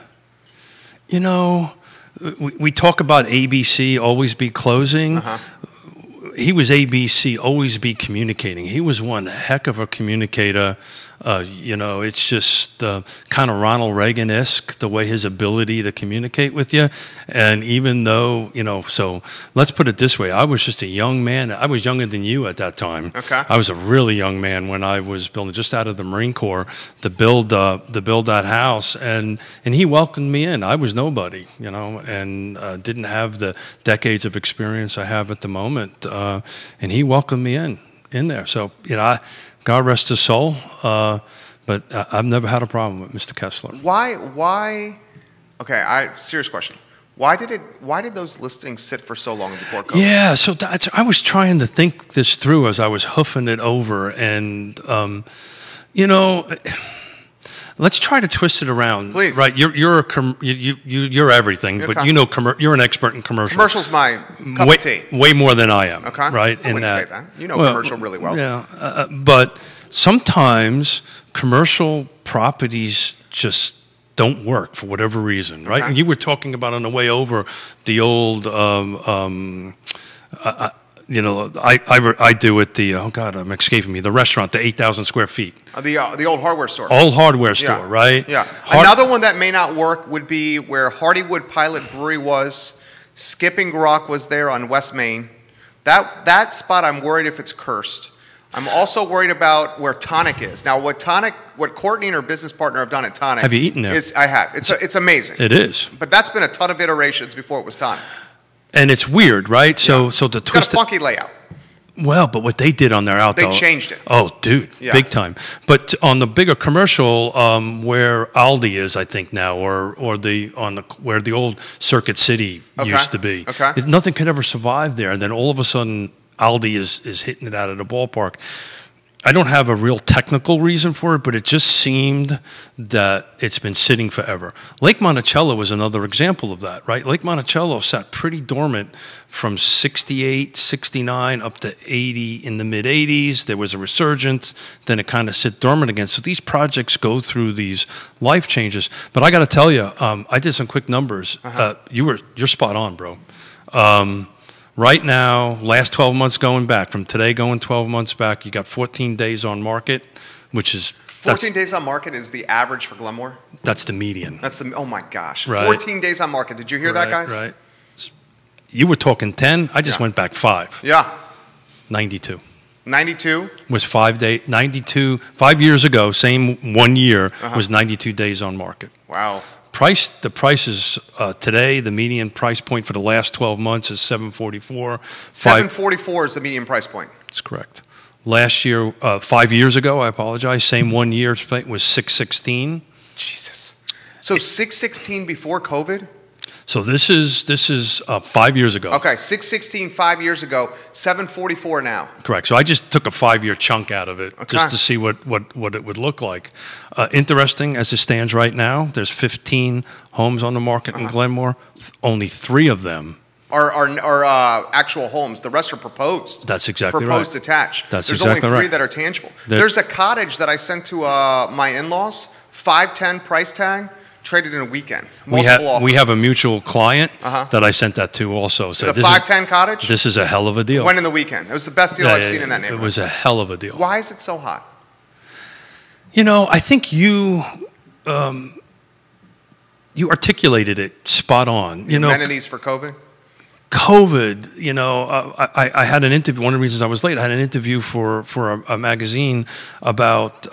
You know, we talk about ABC, always be closing. He was ABC, always be communicating. He was one heck of a communicator. You know, it's just kind of Ronald Reagan-esque, the way his ability to communicate with you. And even though, you know, so let's put it this way. I was just a young man. I was younger than you at that time. Okay. I was a really young man when I was building, just out of the Marine Corps, to build that house. And he welcomed me in. I was nobody, you know, and didn't have the decades of experience I have at the moment. And he welcomed me in there. So, you know, God rest his soul, but I've never had a problem with Mr. Kessler. Why? Okay, serious question. Why did those listings sit for so long before COVID? Yeah, so I was trying to think this through as I was hoofing it over, and you know, let's try to twist it around. Please. Right, you're everything, but you know, you're an expert in commercial. Commercial's my cup of tea. Way more than I am. Okay. Right. I wouldn't say that. You know commercial really well. Yeah, but sometimes commercial properties just don't work for whatever reason, right? Okay. And you were talking about on the way over the old, you know, I do at the, oh God, I'm escaping me, the restaurant, the 8,000 square feet. The old hardware store. Old hardware store, right? Yeah. Another one that may not work would be where Hardywood Pilot Brewery was. Skipping Rock was there on West Main. That spot, I'm worried if it's cursed. I'm also worried about where Tonic is. Now, what Courtney and her business partner have done at Tonic. Have you eaten there? I have. It's amazing. It is. But that's been a ton of iterations before it was Tonic. And it's weird, right? So the It's twist. got a funky layout. Well, but what they did on their outdoor. They changed it. Oh, dude, big time. But on the bigger commercial, where Aldi is, I think now, or where the old Circuit City used to be. Okay. Nothing could ever survive there. And then all of a sudden, Aldi is hitting it out of the ballpark. I don't have a real technical reason for it, but it just seemed that it's been sitting forever. Lake Monticello was another example of that, right? Lake Monticello sat pretty dormant from 68, 69 up to 80 in the mid-80s. There was a resurgence. Then it kind of sit dormant again. So these projects go through these life changes. But I got to tell you, I did some quick numbers. You're spot on, bro. Right now, last 12 months going back, from today going 12 months back, you got 14 days on market, which is... 14 days on market is the average for Glenmore? That's the median. Oh my gosh. Right. 14 days on market. Did you hear that, guys? Right. You were talking 10. I just went back 5. Yeah. 92. 92? Was 5 days, 92, 5 years ago, same 1 year, was 92 days on market. Wow. The prices today, the median price point for the last 12 months is $744. $744 is the median price point. That's correct. Last year, 5 years ago, I apologize, same 1 year was $616. Jesus. So $616 before COVID? So this is 5 years ago. Okay, $616 5 years ago, $744 now. Correct. So I just took a 5-year chunk out of it just to see what it would look like. Interesting, as it stands right now, there's 15 homes on the market in Glenmore. Only 3 of them are actual homes. The rest are proposed. That's exactly right. Proposed attached. That's There's exactly only 3 right. that are tangible. There's a cottage that I sent to my in-laws, 510 price tag. Traded in a weekend. We have a mutual client that I sent that to also. So the 510 cottage? This is a hell of a deal. Went in the weekend. It was the best deal I've seen in that neighborhood. It was a hell of a deal. Why is it so hot? You know, I think you articulated it spot on. Amenities for COVID? COVID, I had an interview. One of the reasons I was late, I had an interview for a magazine about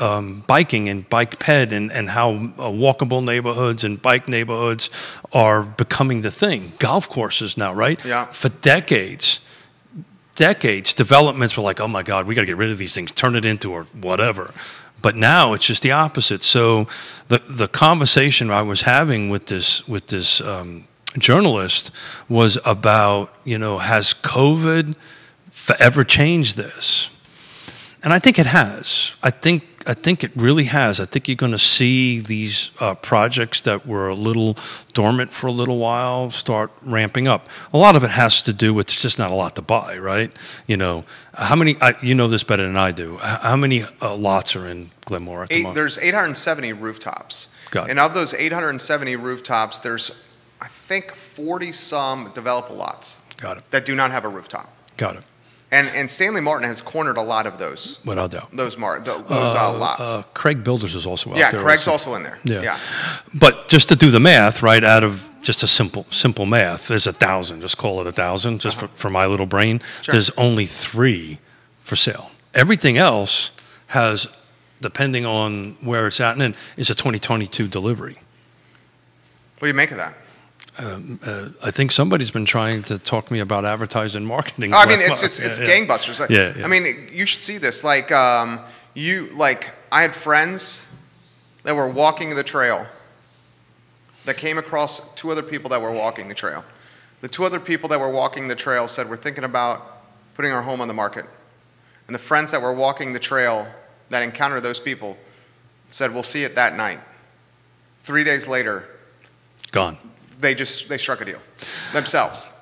biking and bike ped and how walkable neighborhoods and bike neighborhoods are becoming the thing. Golf courses now, right? Yeah. For decades, developments were like, oh my God, we got to get rid of these things, turn it into or whatever. But now it's just the opposite. So the conversation I was having with this journalist was about, has COVID forever changed this? And I think it has. I think it really has. I think you're going to see these projects that were a little dormant for a little while start ramping up. A lot of it has to do with there's just not a lot to buy, right? How many? You know this better than I do. How many lots are in Glenmore at the moment? There's 870 rooftops. Got it. And of those 870 rooftops, there's I think 40-some developer lots. Got it. That do not have a rooftop. Got it. And Stanley Martin has cornered a lot of those. Without doubt. Those lots. Craig Builders is also out there. Yeah, Craig's also in there. Yeah. But just to do the math, right, out of just a simple math, there's 1,000. Just call it 1,000, just for my little brain. Sure. There's only 3 for sale. Everything else has, depending on where it's at, and is a 2022 delivery. What do you make of that? I think somebody's been trying to talk to me about advertising and marketing. I mean, it's gangbusters. Yeah. I mean, you should see this. I had friends that were walking the trail that came across 2 other people that were walking the trail. The 2 other people that were walking the trail said, we're thinking about putting our home on the market. And the friends that were walking the trail that encountered those people said, we'll see it that night. 3 days later, gone. They struck a deal themselves.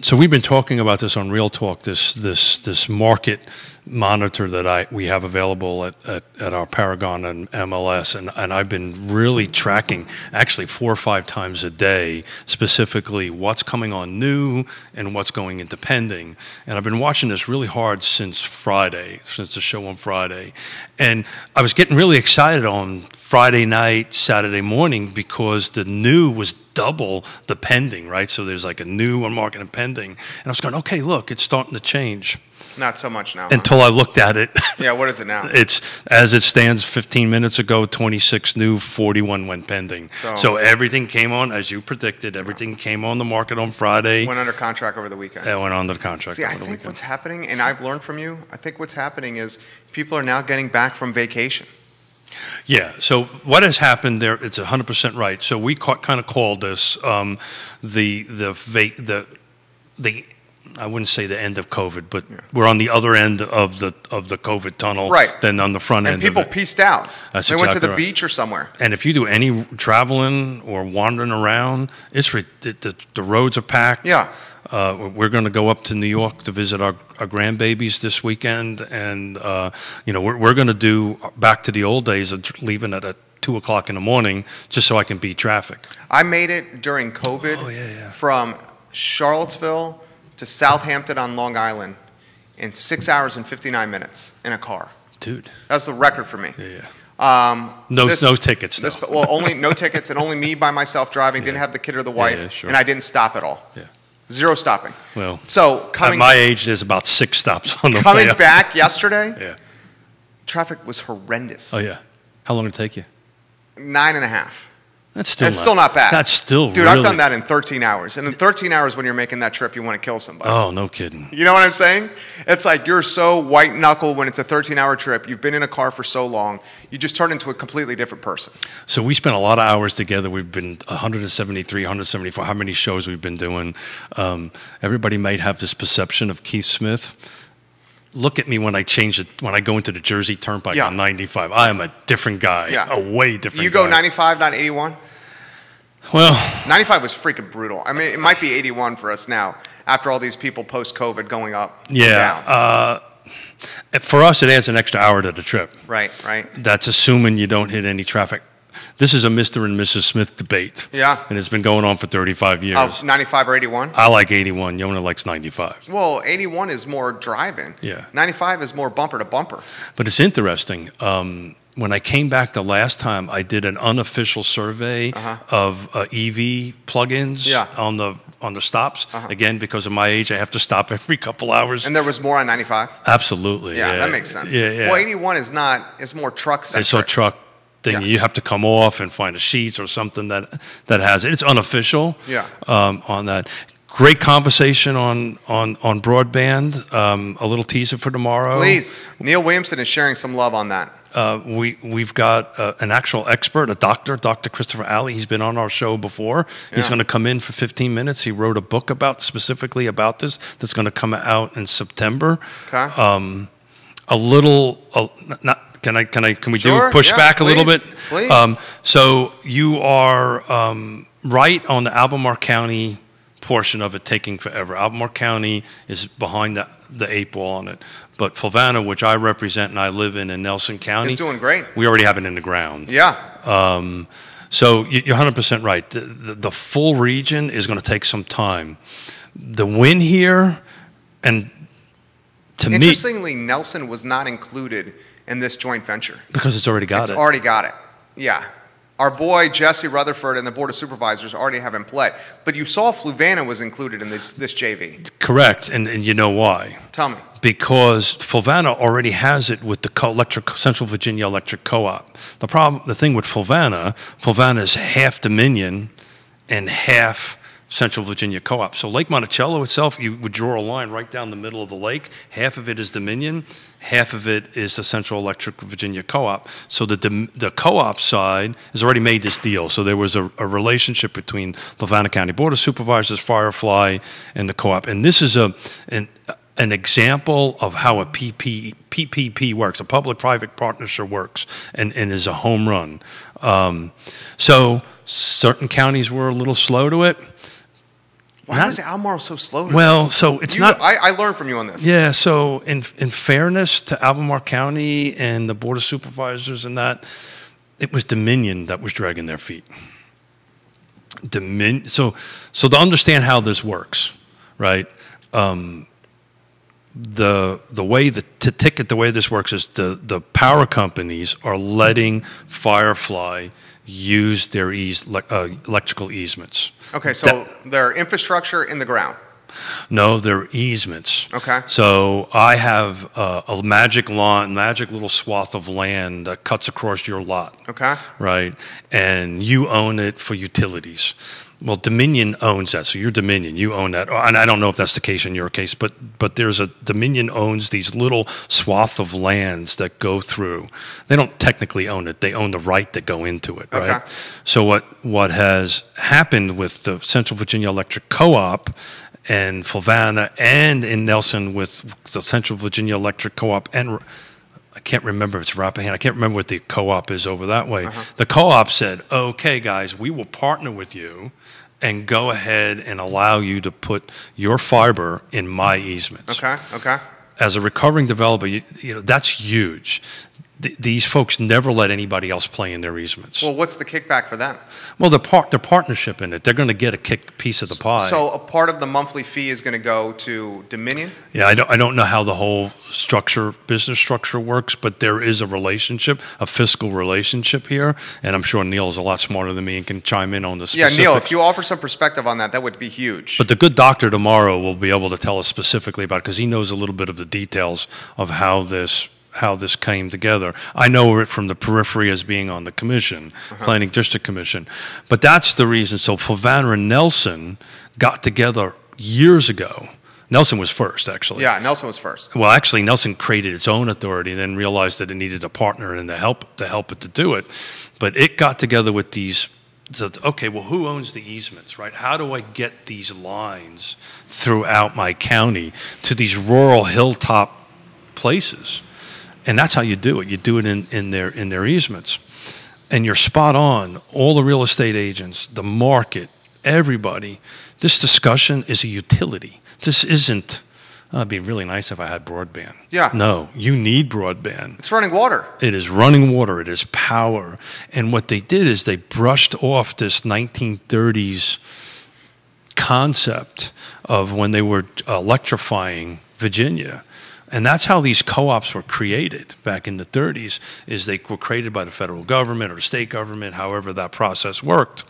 So we've been talking about this on Real Talk, this market monitor that we have available at our Paragon and MLS, and I've been really tracking actually 4 or 5 times a day, specifically what's coming on new and what's going into pending. And I've been watching this really hard since the show on Friday. And I was getting really excited on Friday night, Saturday morning, because the new was double the pending, right? So there's like a new on market and pending. And I was going, okay, look, it's starting to change. Not so much now. Until I looked at it. Yeah, what is it now? It's, as it stands 15 minutes ago, 26 new, 41 went pending. So everything came on, as you predicted, everything came on the market on Friday. Went under contract over the weekend. It went under contract over the weekend. I think what's happening, and I've learned from you, I think what's happening is people are now getting back from vacation. Yeah, so what has happened there, it's 100% right. So we kind of called this the I wouldn't say the end of COVID, but we're on the other end of the COVID tunnel than on the front end. And people pieced out. That's they went to the right. beach or somewhere. And if you do any traveling or wandering around, the roads are packed. Yeah. We're going to go up to New York to visit our grandbabies this weekend, and we're going to do back to the old days of leaving at 2 o'clock in the morning just so I can beat traffic. I made it during COVID from Charlottesville to Southampton on Long Island in 6 hours and 59 minutes in a car. Dude. That's the record for me. Yeah. No tickets, though. Well, only no tickets, and only me by myself driving. Didn't have the kid or the wife, sure. and I didn't stop at all. Yeah. Zero stopping. Well, so at my age, there's about 6 stops on the way. Coming back yesterday, traffic was horrendous. Oh, yeah. How long did it take you? 9.5. That's still not bad. That's still Dude, really... I've done that in 13 hours. And in 13 hours when you're making that trip, you want to kill somebody. Oh, no kidding. You know what I'm saying? It's like you're so white knuckle when it's a 13-hour trip. You've been in a car for so long. You just turn into a completely different person. So we spent a lot of hours together. We've been 173, 174, how many shows we've been doing. Everybody might have this perception of Keith Smith. Look at me when I go into the Jersey Turnpike on 95. I am a different guy, a way different guy. You go 95, not 81? Well... 95 was freaking brutal. I mean, it might be 81 for us now, after all these people post-COVID going up and down. For us, it adds an extra hour to the trip. Right. That's assuming you don't hit any traffic. This is a Mr. and Mrs. Smith debate. Yeah. And it's been going on for 35 years. Oh, 95 or 81? I like 81. Yona likes 95. Well, 81 is more driving. Yeah. 95 is more bumper to bumper. But it's interesting. When I came back the last time, I did an unofficial survey of EV plugins on the stops. Again, because of my age, I have to stop every couple hours. And there was more on 95? Absolutely. Yeah, that makes sense. Yeah. Well, 81 is more truck-centric. It's a truck thing. Yeah. You have to come off and find a sheets or something that has it. It's unofficial on that. Great conversation on broadband. A little teaser for tomorrow. Please. Neil Williamson is sharing some love on that. We've got an actual expert, a doctor, Dr. Christopher Alley. He's been on our show before. He's going to come in for 15 minutes. He wrote a book specifically about this that's going to come out in September. Okay. Can we push back a little bit? Please. So you are right on the Albemarle County portion of it taking forever. Albemarle County is behind the 8 ball on it. But Fulvana, which I represent and I live in Nelson County, is doing great. We already have it in the ground. Yeah. So you're 100% right. The full region is going to take some time. The win here, and to me... Interestingly, Nelson was not included in this joint venture. Because it's already got it. It's already got it, yeah. Our boy Jesse Rutherford and the Board of Supervisors already have in play. But you saw Fulvana was included in this JV. Correct, and you know why. Tell me. Because Fulvana already has it with the Central Virginia Electric Co-op. The thing with Fulvana is half Dominion and half Central Virginia Co-op. So Lake Monticello itself, you would draw a line right down the middle of the lake. Half of it is Dominion, half of it is the Central Electric Virginia Co-op. So the co-op side has already made this deal. So there was a relationship between the Fulvana County Board of Supervisors, Firefly, and the co-op. And this is an example of how a PPP works, a public-private partnership works, and is a home run. So certain counties were a little slow to it. Why was Albemarle so slow to Well, this? so it's not... I learned from you on this. Yeah, so in fairness to Albemarle County and the Board of Supervisors and that, it was Dominion that was dragging their feet. So to understand how this works, right? The way the way this works is the power companies are letting Firefly use their electrical easements. Okay, so their infrastructure in the ground. No, they're easements. Okay. So I have a magic little swath of land that cuts across your lot. Okay. Right? And you own it for utilities. Well, Dominion owns that, so you're Dominion. You own that, and I don't know if that's the case in your case, but Dominion owns these little swath of lands that go through. They don't technically own it; they own the right to go into it, right? Okay. So what has happened with the Central Virginia Electric Co-op and Flavanna, and in Nelson with the Central Virginia Electric Co-op, and I can't remember if it's Rappahannock. I can't remember what the co-op is over that way. The co-op said, "Okay, guys, we will partner with you and go ahead and allow you to put your fiber in my easements." Okay. Okay. As a recovering developer, you know that's huge. These folks never let anybody else play in their easements. Well, what's the kickback for them? Well, their partnership in it. They're going to get a piece of the pie. So a part of the monthly fee is going to go to Dominion? Yeah, I don't know how the whole business structure works, but there is a relationship, a fiscal relationship here, and I'm sure Neil is a lot smarter than me and can chime in on the specifics. Yeah, Neil, if you offer some perspective on that, that would be huge. But the good doctor tomorrow will be able to tell us specifically about it because he knows a little bit of the details of how this came together. I know it from the periphery as being on the commission, Planning District Commission. But that's the reason. So Flavanna and Nelson got together years ago. Nelson was first, actually. Yeah, Nelson was first. Well, actually, Nelson created its own authority and then realized that it needed a partner and to help it to do it. But it got together with these, okay, well, who owns the easements, right? How do I get these lines throughout my county to these rural hilltop places? And that's how you do it. You do it in their easements. And you're spot on. All the real estate agents, the market, everybody. This discussion is a utility. This isn't, it'd be really nice if I had broadband. Yeah. No, you need broadband. It's running water. It is running water. It is power. And what they did is they brushed off this 1930s concept of when they were electrifying Virginia. And that's how these co-ops were created back in the 30s, is they were created by the federal government or the state government, however that process worked,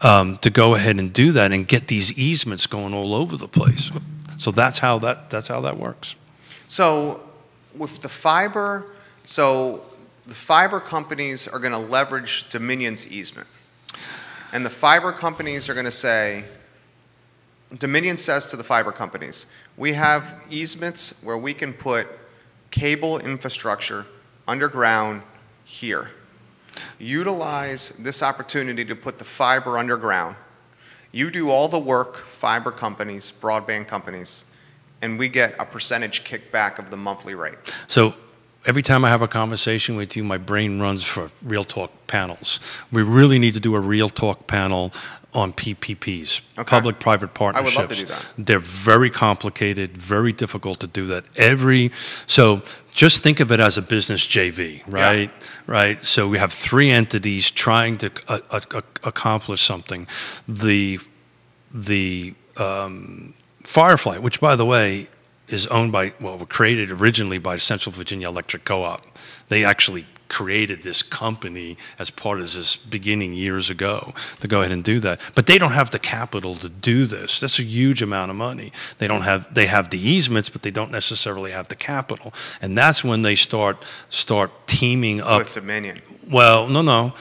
to go ahead and do that and get these easements going all over the place. So that's how that works. So with the fiber, the fiber companies are going to leverage Dominion's easement. And the fiber companies are going to say, Dominion says to the fiber companies, we have easements where we can put cable infrastructure underground here. Utilize this opportunity to put the fiber underground. You do all the work, fiber companies, broadband companies, and we get a percentage kickback of the monthly rate. So every time I have a conversation with you, my brain runs for Real Talk panels. We really need to do a Real Talk panel on PPPs, public-private partnerships. I would love to do that. They're very complicated, very difficult to do that. So just think of it as a business JV, right? Yeah. Right. So we have three entities trying to accomplish something. The Firefly, which by the way is owned by, well, were created originally by Central Virginia Electric Co-op. They actually created this company as part of this beginning years ago to go ahead and do that. But they don't have the capital to do this. That's a huge amount of money. They have the easements, but they don't necessarily have the capital. And that's when they start teaming up with Dominion. Well, no.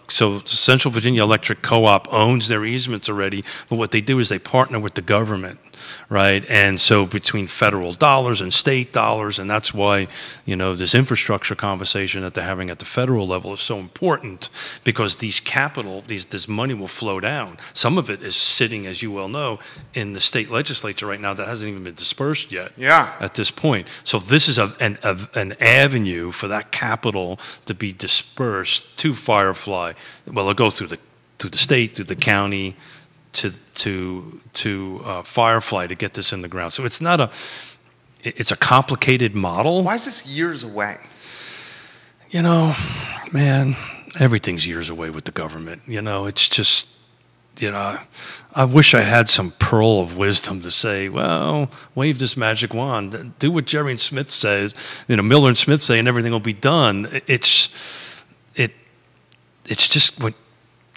So Central Virginia Electric Co-op owns their easements already, but what they do is they partner with the government, right? And so between federal dollars and state dollars, and that's why, this infrastructure conversation that they're having at the federal level is so important, because this money will flow down. Some of it is sitting, as you well know, in the state legislature right now that hasn't even been dispersed yet. Yeah. At this point. So this is an avenue for that capital to be dispersed to Firefly. Well, it'll go through the state, through the county, to Firefly to get this in the ground. So it's a complicated model. Why is this years away? Man, everything's years away with the government. It's just, I wish I had some pearl of wisdom to say, well, wave this magic wand, do what Jerry and Smith says, Miller and Smith say, and everything will be done. It's just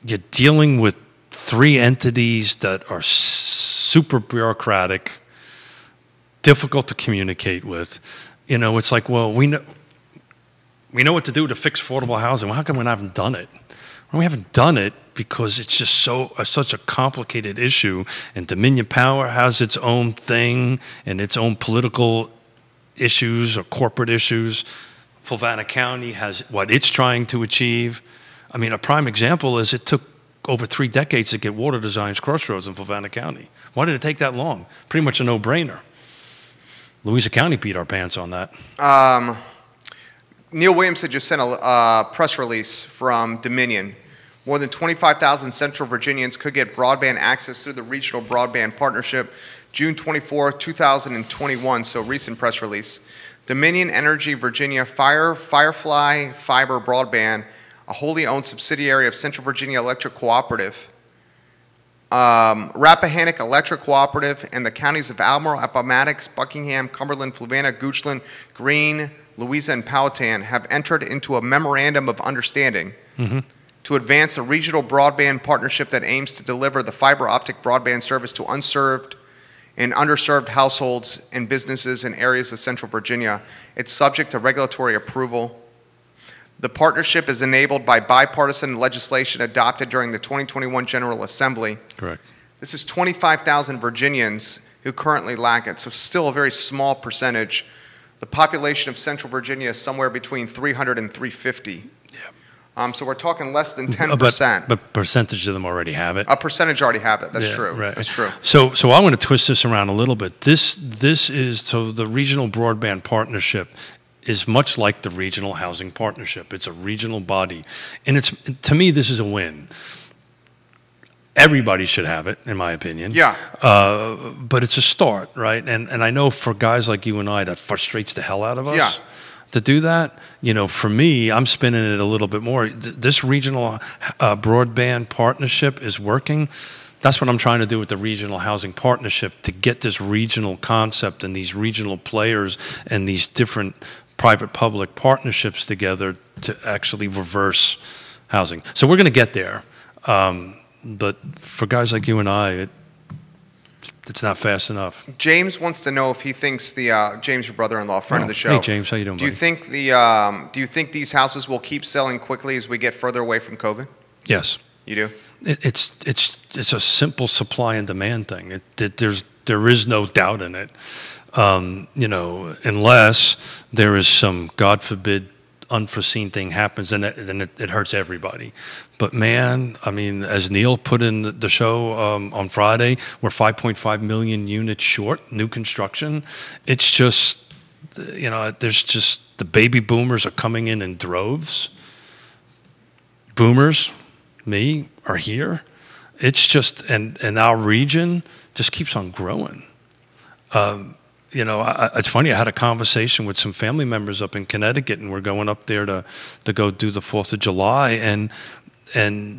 you're dealing with three entities that are super bureaucratic, difficult to communicate with. You know, it's like, well, we know what to do to fix affordable housing. Well, how come we haven't done it? Well, we haven't done it because it's just such a complicated issue, and Dominion Power has its own thing and its own political issues or corporate issues. Fulvana County has what it's trying to achieve. I mean, a prime example is it took over 3 decades to get water designs crossroads in Fulvana County. Why did it take that long? Pretty much a no-brainer. Louisa County beat our pants on that. Neil Williams had just sent a press release from Dominion. More than 25,000 Central Virginians could get broadband access through the Regional Broadband Partnership, June 24, 2021, so recent press release. Dominion Energy Virginia Firefly Fiber Broadband, a wholly owned subsidiary of Central Virginia Electric Cooperative, Rappahannock Electric Cooperative, and the counties of Albemarle, Appomattox, Buckingham, Cumberland, Fluvanna, Goochland, Greene, Louisa, and Powhatan have entered into a memorandum of understanding to advance a regional broadband partnership that aims to deliver the fiber optic broadband service to unserved and underserved households and businesses in areas of Central Virginia. It's subject to regulatory approval. The partnership is enabled by bipartisan legislation adopted during the 2021 General Assembly. Correct. This is 25,000 Virginians who currently lack it, so still a very small percentage. The population of Central Virginia is somewhere between 300 and 350. Yeah. So we're talking less than 10%. But percentage of them already have it. A percentage already have it. That's true. Right. That's true. So I want to twist this around a little bit. This is, so the Regional Broadband Partnership is much like the Regional Housing Partnership. It's a regional body. And it's, to me, this is a win. Everybody should have it, in my opinion. Yeah. But it's a start, right? And I know for guys like you and I, that frustrates the hell out of us. Yeah. To do that, you know, for me, I'm spinning it a little bit more. This regional broadband partnership is working. That's what I'm trying to do with the Regional Housing Partnership, to get this regional concept and these regional players and these different private-public partnerships together to actually reverse housing. So we're going to get there. But for guys like you and I, it's not fast enough. James wants to know if he thinks James, your brother-in-law, friend of the show. Hey, James, how you doing, Do you buddy? do you think these houses will keep selling quickly as we get further away from COVID? Yes. You do? It's a simple supply and demand thing. There is no doubt in it. You know, unless there is some, God forbid, unforeseen thing happens, and then it hurts everybody. But man, I mean, as Neil put in the show on Friday, we're 5.5 million units short, new construction. It's just, you know, there's just, the baby boomers are coming in droves. Boomers, me, are here. It's just, and our region just keeps on growing. You know, it's funny, I had a conversation with some family members up in Connecticut, and we're going up there to go do the 4th of July, and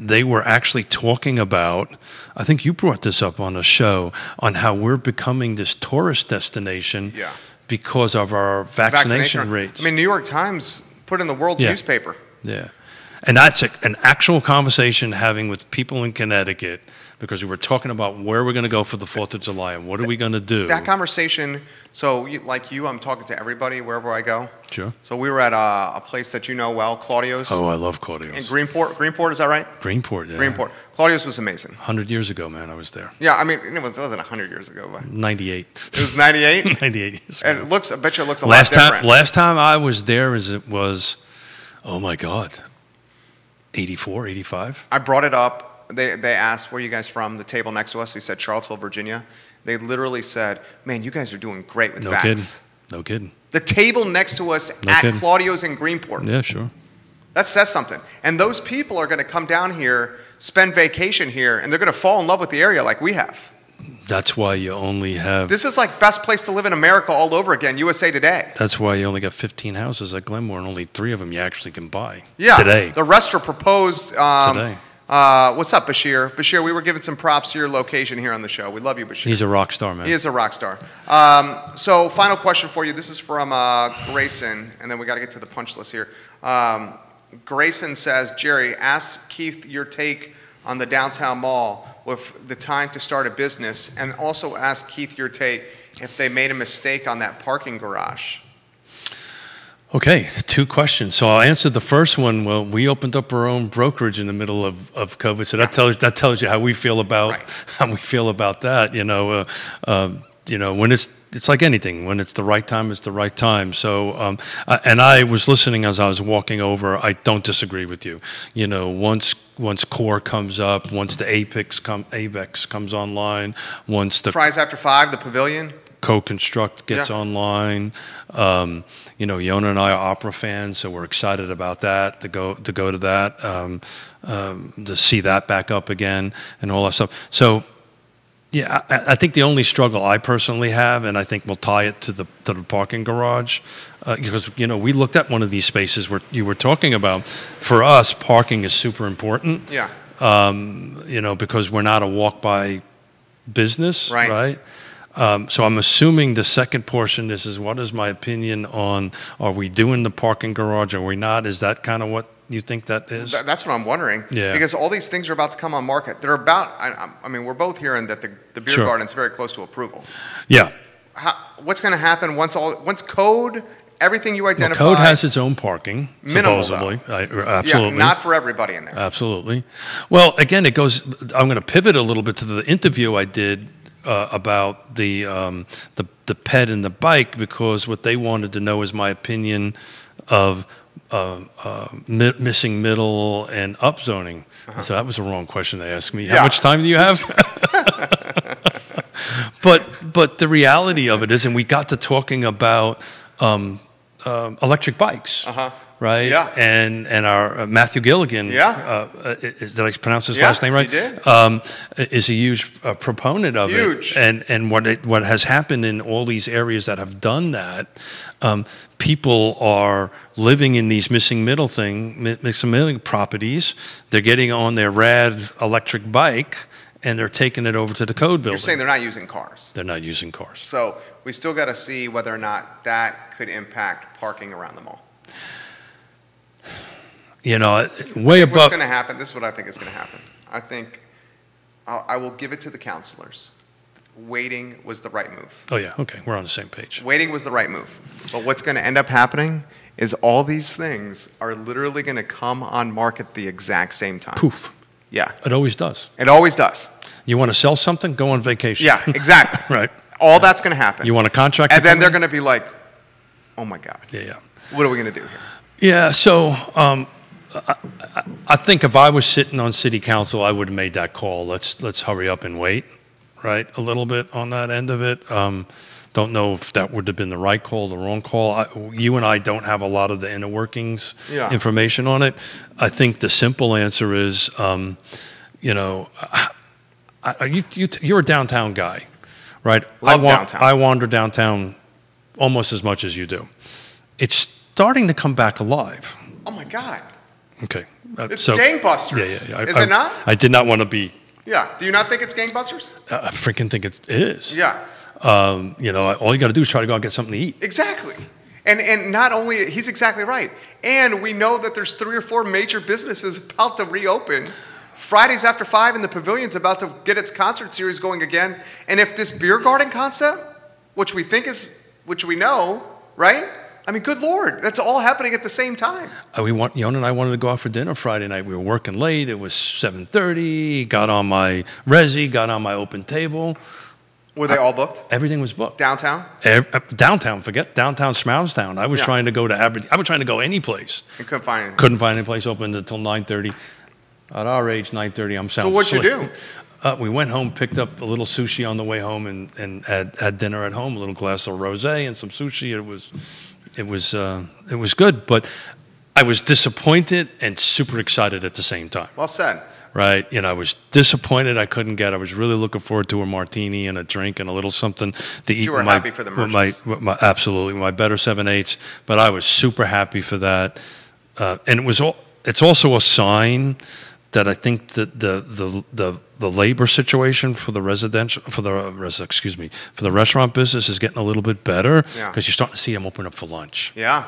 they were actually talking about, I think you brought this up on a show, on how we're becoming this tourist destination because of our vaccination rates. I mean, New York Times put in the world newspaper. Yeah. And that's an actual conversation having with people in Connecticut, because we were talking about where we're going to go for the 4th of July and what are we going to do. That conversation, so like you, I'm talking to everybody wherever I go. Sure. So we were at a place that you know well, Claudio's. Oh, I love Claudio's. In Greenport, is that right? Greenport, yeah. Greenport. Claudio's was amazing. 100 years ago, man, I was there. Yeah, I mean, it wasn't 100 years ago. But 98. It was 98? 98 years ago. And I bet you it looks a lot different. Last time I was there, it was, oh my God, 84, 85? I brought it up. They asked, where are you guys from? The table next to us, we said Charlottesville, Virginia. They literally said, man, you guys are doing great with vax. No kidding. The table next to us Claudio's in Greenport. Yeah, sure. That says something. And those people are going to come down here, spend vacation here, and they're going to fall in love with the area like we have. That's why you only have... This is like best place to live in America all over again, USA Today. That's why you only got 15 houses at Glenmore, and only 3 of them you actually can buy. Yeah. Today. The rest are proposed... today. What's up, Bashir? Bashir, we were giving some props to your location here on the show. We love you, Bashir. He's a rock star, man. He is a rock star. So final question for you. This is from Grayson, and then we got to get to the punch list here. Grayson says, Jerry, ask Keith your take on the downtown mall with the time to start a business, and also ask Keith your take if they made a mistake on that parking garage. Okay, 2 questions. So I'll answer the first one. Well, we opened up our own brokerage in the middle of COVID, so that tells you how we feel about that. When it's like anything. When it's the right time, it's the right time. So, and I was listening as I was walking over. I don't disagree with you. Once Core comes up, once the Apex comes online, once the Fries After 5, the Pavilion. Co-Construct gets online. Yona and I are opera fans, so we're excited about that, to go to that, to see that back up again and all that stuff. So, yeah, I think the only struggle I personally have, and I think we'll tie it to the parking garage, because we looked at one of these spaces where you were talking about. For us, parking is super important. Yeah. Because we're not a walk-by business, right? So I'm assuming the second portion, this is what is my opinion on, are we doing the parking garage, or are we not? Is that kind of what you think that is? That's what I'm wondering. Yeah. Because all these things are about to come on market. They're about, I mean, we're both hearing that the beer garden's very close to approval. Yeah. What's going to happen once code, everything you identify? Code has its own parking, minimal, supposedly. Yeah, Absolutely. not for everybody in there. Absolutely. Well, again, I'm going to pivot a little bit to the interview I did about the pet and the bike, because what they wanted to know is my opinion of missing middle and upzoning. So that was the wrong question they asked me. How much time do you have? But the reality of it is, and we got to talking about electric bikes. Right? Yeah. And our Matthew Gilligan, did I pronounce his last name right? You did. Is a huge proponent of it. And what has happened in all these areas that have done that, people are living in these missing middle properties. They're getting on their rad electric bike, and they're taking it over to the code building. You're saying they're not using cars. They're not using cars. So we still got to see whether or not that could impact parking around the mall. Way above. What's going to happen? This is what I think is going to happen. I think I will give it to the counselors. Waiting was the right move. Oh, yeah. Okay. We're on the same page. Waiting was the right move. But what's going to end up happening is all these things are literally going to come on market the exact same time. Poof. Yeah. It always does. It always does. You want to sell something? Go on vacation. Yeah, exactly. Right. All that's going to happen. You want a contract? And then they're going to be like, oh, my God. Yeah. What are we going to do here? Yeah. So I think if I was sitting on city council, I would have made that call. Let's hurry up and wait, right? A little bit on that end of it. Don't know if that would have been the right call, the wrong call. You and I don't have a lot of the inner workings information on it. I think the simple answer is, you're a downtown guy, right? Downtown. I wander downtown almost as much as you do. It's starting to come back alive. Oh, my God. Okay. It's gangbusters. Yeah. Is it not? I did not want to be. Yeah. Do you not think it's gangbusters? I freaking think it is. Yeah. All you got to do is try to go out and get something to eat. Exactly. And not only, he's exactly right. And we know that there's 3 or 4 major businesses about to reopen. Fridays After 5 in the Pavilion's about to get its concert series going again. And if this beer garden concept, which we know, right? I mean, good Lord, that's all happening at the same time. Yona and I wanted to go out for dinner Friday night. We were working late. It was 7:30. Got on my resi, got on my open table. Were they all booked? Everything was booked. Downtown? Downtown, forget downtown, Schmounstown. I was trying to go to Aberdeen. I was trying to go any place. You couldn't find anything? Couldn't find any place open until 9:30. At our age, 9:30, I'm sound So what'd you asleep. do? We went home, picked up a little sushi on the way home, and had dinner at home. A little glass of rosé and some sushi. It was good, but I was disappointed and super excited at the same time. Well said. Right, I was disappointed I couldn't get. I was really looking forward to a martini and a drink and a little something to eat. You were happy for the merchants. Absolutely, my better 7/8. But I was super happy for that, and it's also a sign that I think that the labor situation for the restaurant business is getting a little bit better because you're starting to see them open up for lunch. Yeah.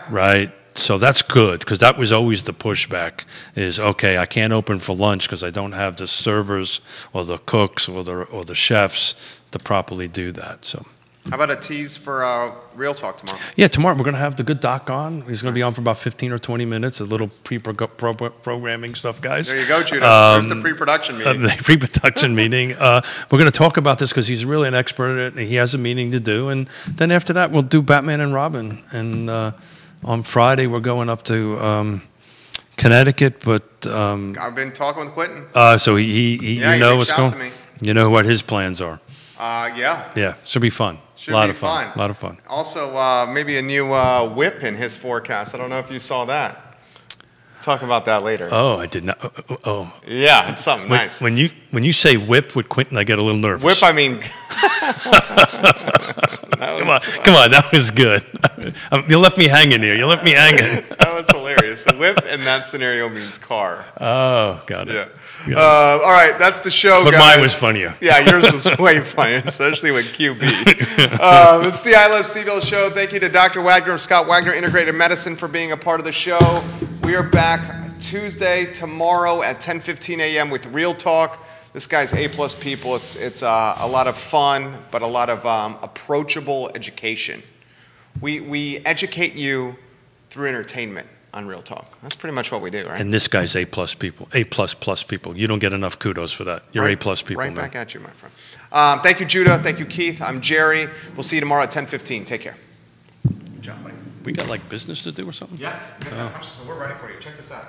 Right. So that's good, because that was always the pushback is, okay, I can't open for lunch because I don't have the servers or the cooks or the chefs to properly do that. So. How about a tease for Real Talk tomorrow? Yeah, tomorrow we're going to have the good doc on. He's going to be on for about 15 or 20 minutes, a little pre-programming stuff, guys. There you go, Judah. There's the pre-production meeting. The pre-production meeting. We're going to talk about this because he's really an expert at it. He has a meeting to do. And then after that, we'll do Batman and Robin. And on Friday, we're going up to Connecticut. But I've been talking with Quentin. So he yeah, you know what's out going to me. You know what his plans are. Yeah. Yeah, should be fun. Should a lot be of fun. A lot of fun. Also, maybe a new whip in his forecast. I don't know if you saw that. Talk about that later. Oh, I did not. Oh. Yeah, it's something nice. When you say whip with Quentin, I get a little nervous. Whip, I mean. Come on, that was good. You left me hanging here. You left me hanging. That was hilarious. So whip in that scenario means car. Oh, got it. Yeah. All right, that's the show, but guys. Mine was funnier. Yeah, yours was way funnier, especially with QB. It's the I Love CVille Show. Thank you to Dr. Wagner of Scott Wagner Integrated Medicine for being a part of the show. We are back Tuesday, tomorrow at 10:15 a.m. with Real Talk. This guy's A-plus people. It's a lot of fun, but a lot of approachable education. We educate you through entertainment on Real Talk. That's pretty much what we do, right? And this guy's A-plus people, A-plus people. You don't get enough kudos for that. You're A-plus people, right man. Back at you, my friend. Thank you, Judah. Thank you, Keith. I'm Jerry. We'll see you tomorrow at 10:15. Take care. Good job, buddy. We got like business to do or something? Yeah, so we're ready for you. Check this out.